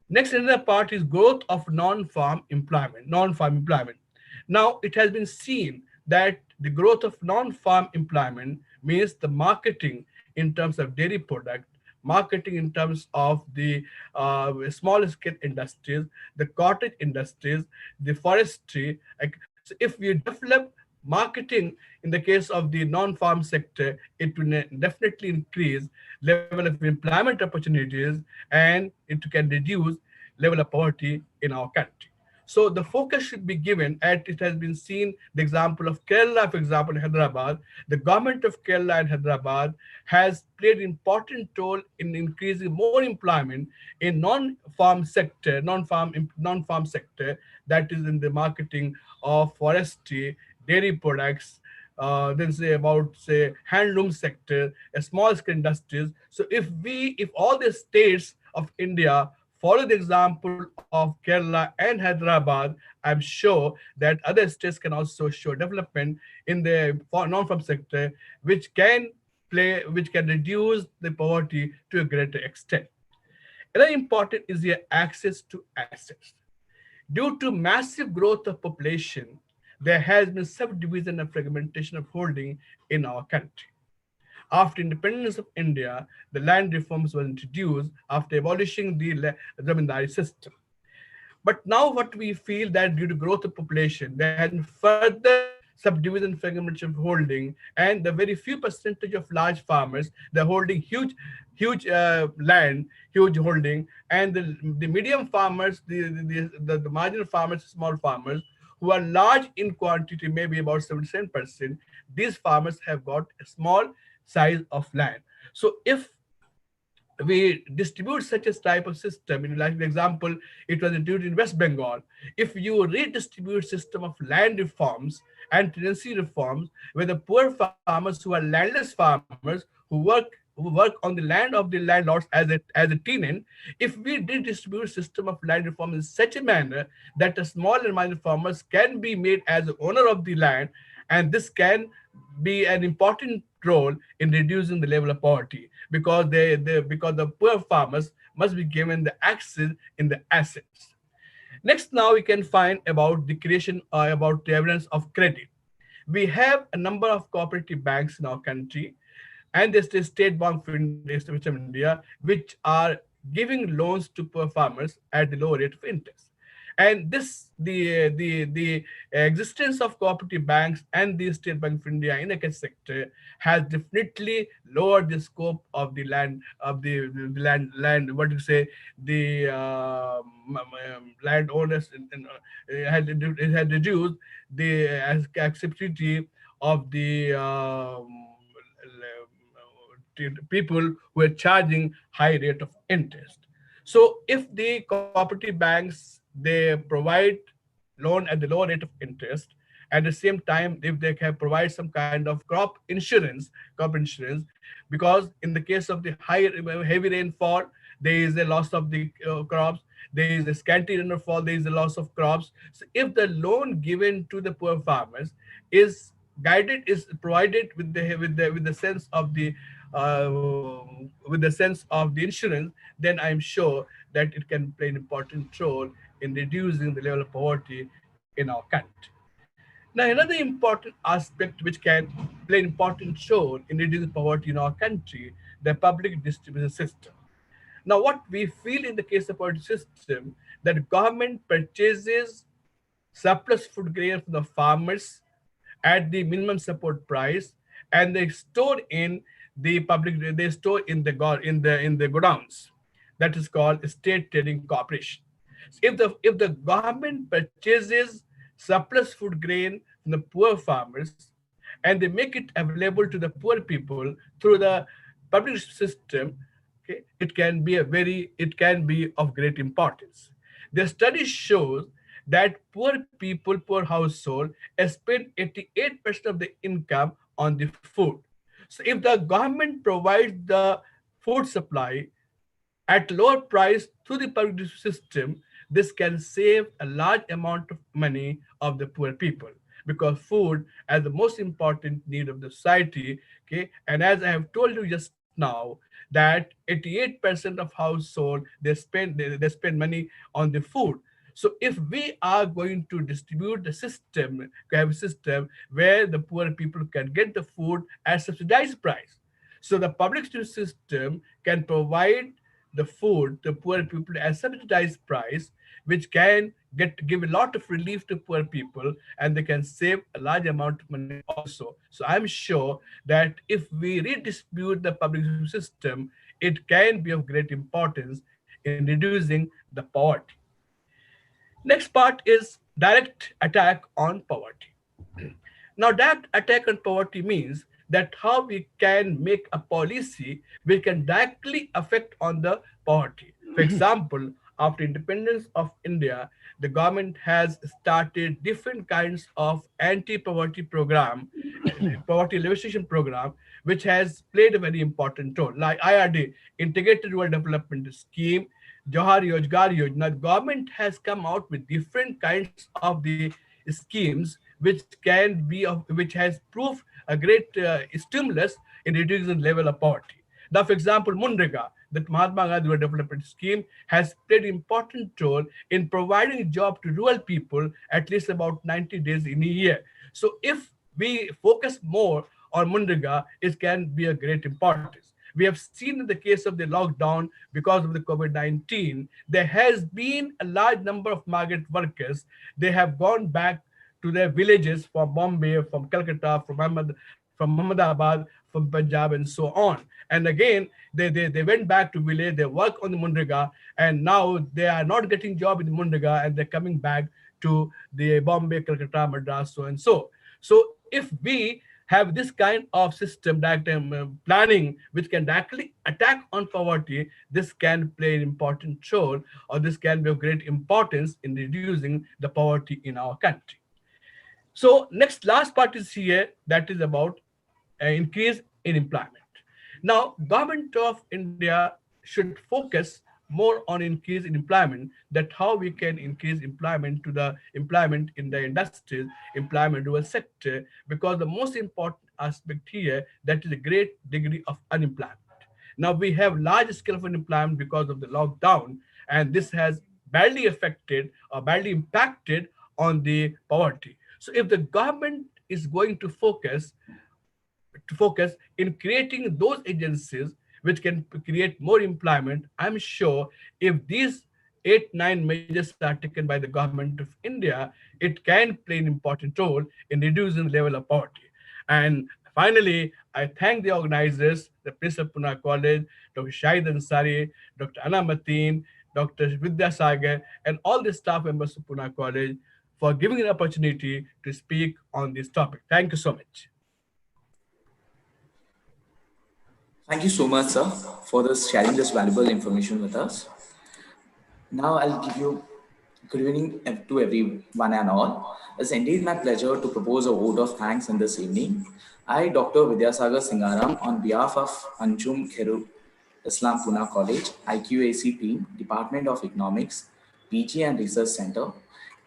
O: Next, another part is growth of non-farm employment. Now, it has been seen that the growth of non-farm employment means the marketing in terms of dairy product, marketing in terms of the small scale industries, the cottage industries, the forestry. So if we develop marketing in the case of the non-farm sector, it will definitely increase level of employment opportunities, and it can reduce level of poverty in our country. So the focus should be given, as it has been seen, the example of Kerala, for example, Hyderabad. The government of Kerala and Hyderabad has played an important role in increasing more employment in non-farm sector, non-farm sector, that is in the marketing of forestry, dairy products, then say about say handloom sector, small scale industries. So if all the states of India follow the example of Kerala and Hyderabad, I'm sure that other states can also show development in the non-farm sector, which can reduce the poverty to a greater extent. Another important is the access to assets. Due to massive growth of population, there has been subdivision and fragmentation of holding in our country. After independence of India, the land reforms were introduced after abolishing the zamindari system. But now what we feel that due to growth of population, there has been further subdivision fragmentation of holding, and the very few percentage of large farmers, they're holding huge land, huge holding, and the medium farmers, the marginal farmers, small farmers, who are large in quantity, maybe about 77%, these farmers have got a small size of land. So if we distribute such a type of system, in like the example, it was introduced in West Bengal. If you redistribute system of land reforms and tenancy reforms, where the poor farmers who are landless farmers who work on the land of the landlords as a tenant, if we redistribute system of land reform in such a manner that the small and minor farmers can be made as the owner of the land, and this can be an important role in reducing the level of poverty, because because the poor farmers must be given the access in the assets. Next, now we can find about the creation about the evidence of credit. We have a number of cooperative banks in our country, and there's the State Bank of India, which are giving loans to poor farmers at the low rate of interest. And this the existence of cooperative banks and the State Bank of India in the sector has definitely lowered the scope of the land what do you say, the landowners, it had reduced the acceptability of the people who are charging high rate of interest. So if the cooperative banks, they provide loan at the low rate of interest, at the same time if they can provide some kind of crop insurance, because in the case of the heavy rainfall, there is a loss of the crops, there is a scanty rainfall, there is a loss of crops. So if the loan given to the poor farmers is provided with the sense of the insurance, then I'm sure that it can play an important role in reducing the level of poverty in our country. Now, another important aspect which can play an important role in reducing poverty in our country, the public distribution system. Now, what we feel in the case of our system, that government purchases surplus food grain from the farmers at the minimum support price, and they store in the godowns. That is called state trading corporation. If the government purchases surplus food grain from the poor farmers and they make it available to the poor people through the public system, okay, it can be of great importance. The study shows that poor people, poor household, spend 88% of the income on the food. So if the government provides the food supply at lower price through the public system, this can save a large amount of money of the poor people, because food is the most important need of the society. Okay, and as I have told you just now, that 88% of household they spend money on the food. So if we are going to distribute the system, have a system where the poor people can get the food at subsidized price, so the public system can provide the food to poor people at subsidized price, which can give a lot of relief to poor people, and they can save a large amount of money also. So I'm sure that if we redistribute the public system, it can be of great importance in reducing the poverty. Next part is direct attack on poverty. Now, that attack on poverty means that how we can make a policy which can directly affect on the poverty. For example, after independence of India, the government has started different kinds of anti-poverty program, poverty alleviation program, which has played a very important role. Like IRD, Integrated Rural Development Scheme, Johar Yojgar Yojana, the government has come out with different kinds of the schemes which has proved a great stimulus in reducing the level of poverty. Now, for example, Munrega, the Mahatma Gandhi Rural Development Scheme, has played an important role in providing a job to rural people at least about 90 days in a year. So if we focus more on Munrega, it can be a great importance. We have seen in the case of the lockdown because of the COVID-19, there has been a large number of migrant workers. They have gone back to their villages from Bombay, from Calcutta, from Ahmedabad, from Punjab, and so on. And again, they went back to village, they work on the Munrega, and now they are not getting job in the Munrega, and they're coming back to the Bombay, Calcutta, Madras, so and so. So if we have this kind of system that planning which can directly attack on poverty, this can play an important role, or this can be of great importance in reducing the poverty in our country. So next last part is here, that is about increase in employment. Now, government of India should focus more on increase in employment, that how we can increase employment to the employment in the industries, employment rural sector, because the most important aspect here, that is a great degree of unemployment. Now we have large scale of unemployment because of the lockdown, and this has badly affected or badly impacted on the poverty. So if the government is going to focus in creating those agencies which can create more employment, I'm sure if these 8-9 measures are taken by the government of India, it can play an important role in reducing the level of poverty. And finally, I thank the organizers, the Principal of Pune College, Dr. Shahid Ansari, Dr. Anna Mateen, Dr. Vidya Sagar, and all the staff members of Pune College for giving an opportunity to speak on this topic. Thank you so much.
N: Thank you so much, sir, for sharing this valuable information with us. Now I'll give you good evening to everyone and all. It's indeed my pleasure to propose a vote of thanks in this evening. I, Dr. Vidyasagar Singaram, on behalf of Anjum Kheru Islam Pune College, IQAC team, Department of Economics, PG and Research Center,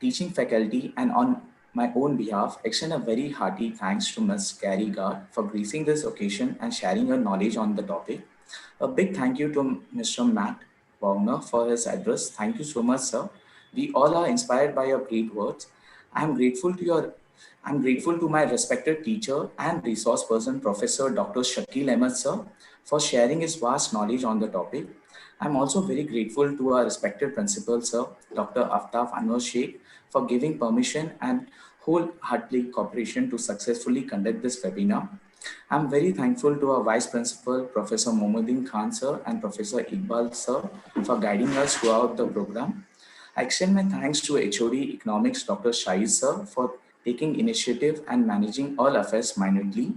N: teaching faculty, and on my own behalf, extend a very hearty thanks to Ms. Carrie Gard for gracing this occasion and sharing her knowledge on the topic. A big thank you to Mr. Matt Wagner for his address. Thank you so much, sir. We all are inspired by your great words. I'm grateful to my respected teacher and resource person, Professor Dr. Shakil Ahmed, sir, for sharing his vast knowledge on the topic. I'm also very grateful to our respected principal, sir, Dr. Aftab Anwar Sheikh, for giving permission and wholeheartedly cooperation to successfully conduct this webinar. I'm very thankful to our Vice Principal, Professor Mohammedin Khan, sir, and Professor Iqbal, sir, for guiding us throughout the program. I extend my thanks to HOD Economics, Dr. Shahid, sir, for taking initiative and managing all affairs minutely.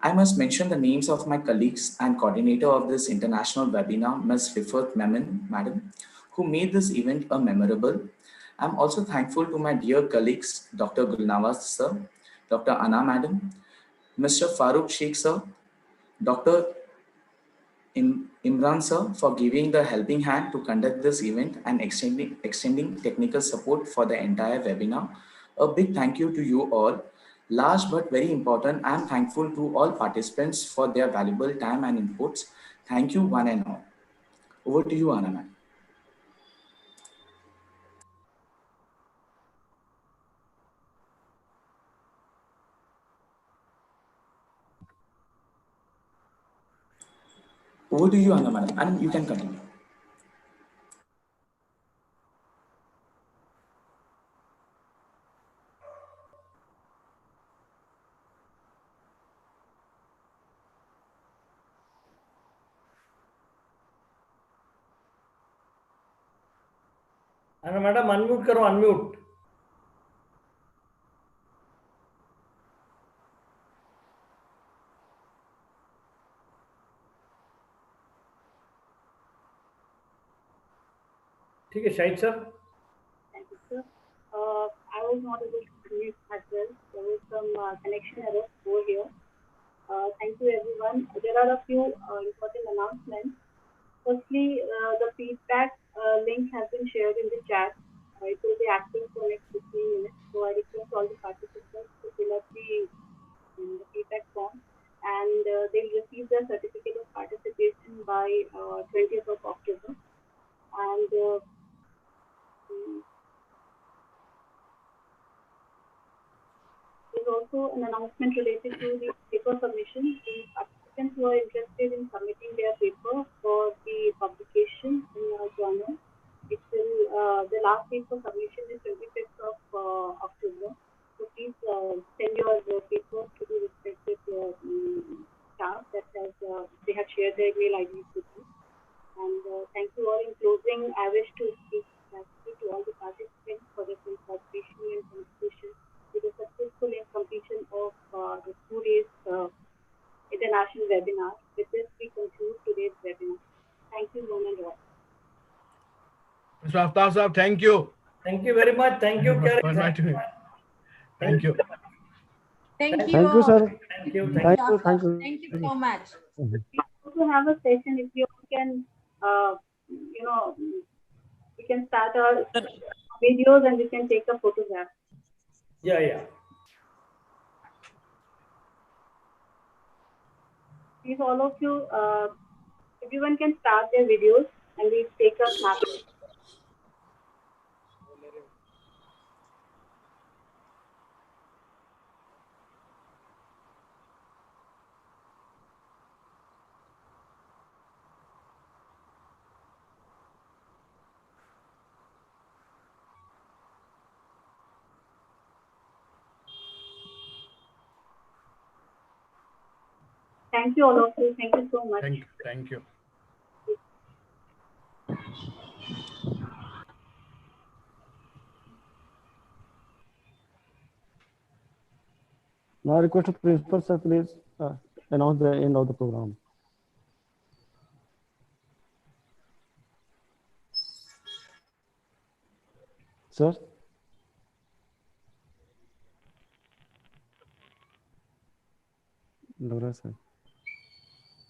N: I must mention the names of my colleagues and coordinator of this international webinar, Ms. Rifat Memon, madam, who made this event a memorable. I'm also thankful to my dear colleagues, Dr. Gulnawaz, sir, Dr. Anna, madam, Mr. Farooq Sheikh, sir, Dr. Imran, sir, for giving the helping hand to conduct this event and extending technical support for the entire webinar. A big thank you to you all. Last but very important, I am thankful to all participants for their valuable time and inputs. Thank you one and all. Over to you, Anna, ma'am. Over to you, Anna, madam, and you can continue.
A: Anna madam unmute करो unmute. ठीक है Shahid sir.
B: Thank you, sir. I was not able to connect as well. There was some connection error over here. Thank you, everyone. There are a few important announcements. Firstly, the feedback link has been shared in the chat. It will be active for next 15 minutes. So I request all the participants to fill up the feedback form, and they'll receive their certificate of participation by 20th of October. And there's also an announcement related to the paper submission. The participants who are interested in submitting their paper for the publication in a journal, it will, the last date for submission is 25th of October. So please send your papers to the respective staff that has, they have shared their email IDs with you. And thank you all. In closing, I wish to speak to all the participants for their cooperation and contribution to the successful completion of the 2 days international webinar. With this, we conclude today's webinar. Thank you, one and all.
O: Mr. Aftab sahab, thank you.
A: Thank you very much. Thank you, Karen.
O: Thank you.
I: Thank you.
A: Thank you,
I: all.
A: sir. Thank you.
I: Thank you so much.
B: We also have a session. If you can, you know, we can start our videos and we can take a photograph.
A: Yeah.
B: Please, all of you, everyone can start their videos and we take a snap. Thank you, all of you. Thank you so much.
O: Thank you.
P: Now I request the principal sir, please announce the end of the program. Sir.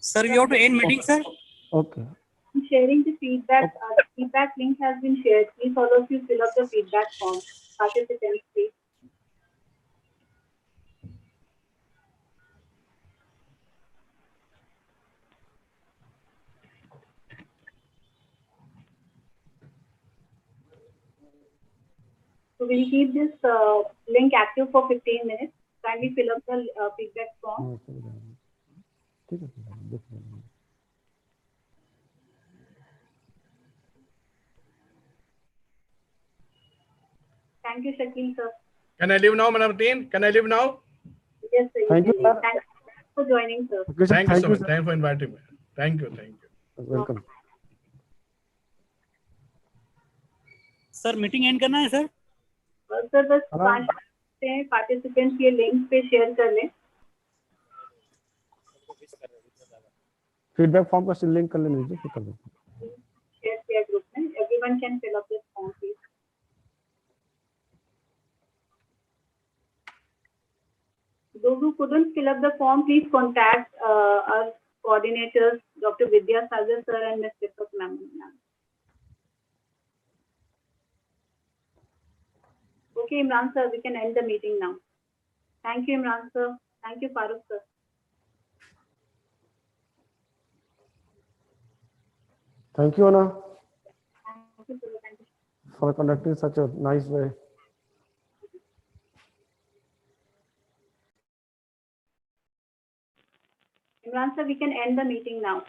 E: Sir, we have to end meeting, sir.
P: Okay.
B: I'm sharing the feedback. The feedback link has been shared. Please, all of you, fill up the feedback form. Participants, please. So we'll keep this link active for 15 minutes. Kindly fill up the feedback form. Thank you, Shakil sir.
O: Can I leave now, Madam Teen? Can I leave now?
B: Yes, sir.
P: Thank you, sir.
B: Thank you for joining, sir.
O: Thank you so much. Thank you for inviting me. Thank you.
P: Welcome.
E: Sir, meeting end करना है sir?
B: Sir, बस 5 participants ये link पे share कर लें.
P: Feedback form का link कर लेने दीजिए, कर दें.
B: Share group में. Everyone can fill up this form, please. Those who couldn't fill up the form, please contact our coordinators, Dr. Vidya Sagar sir and Ms. Deepak ma'am. Okay, Imran sir, we can end the meeting now. Thank you, Imran sir. Thank you, Farooq sir.
P: Thank you, Anna,
B: Thank you, sir. Thank you.
P: for conducting such a nice way.
B: Imran sir, we can end the meeting now.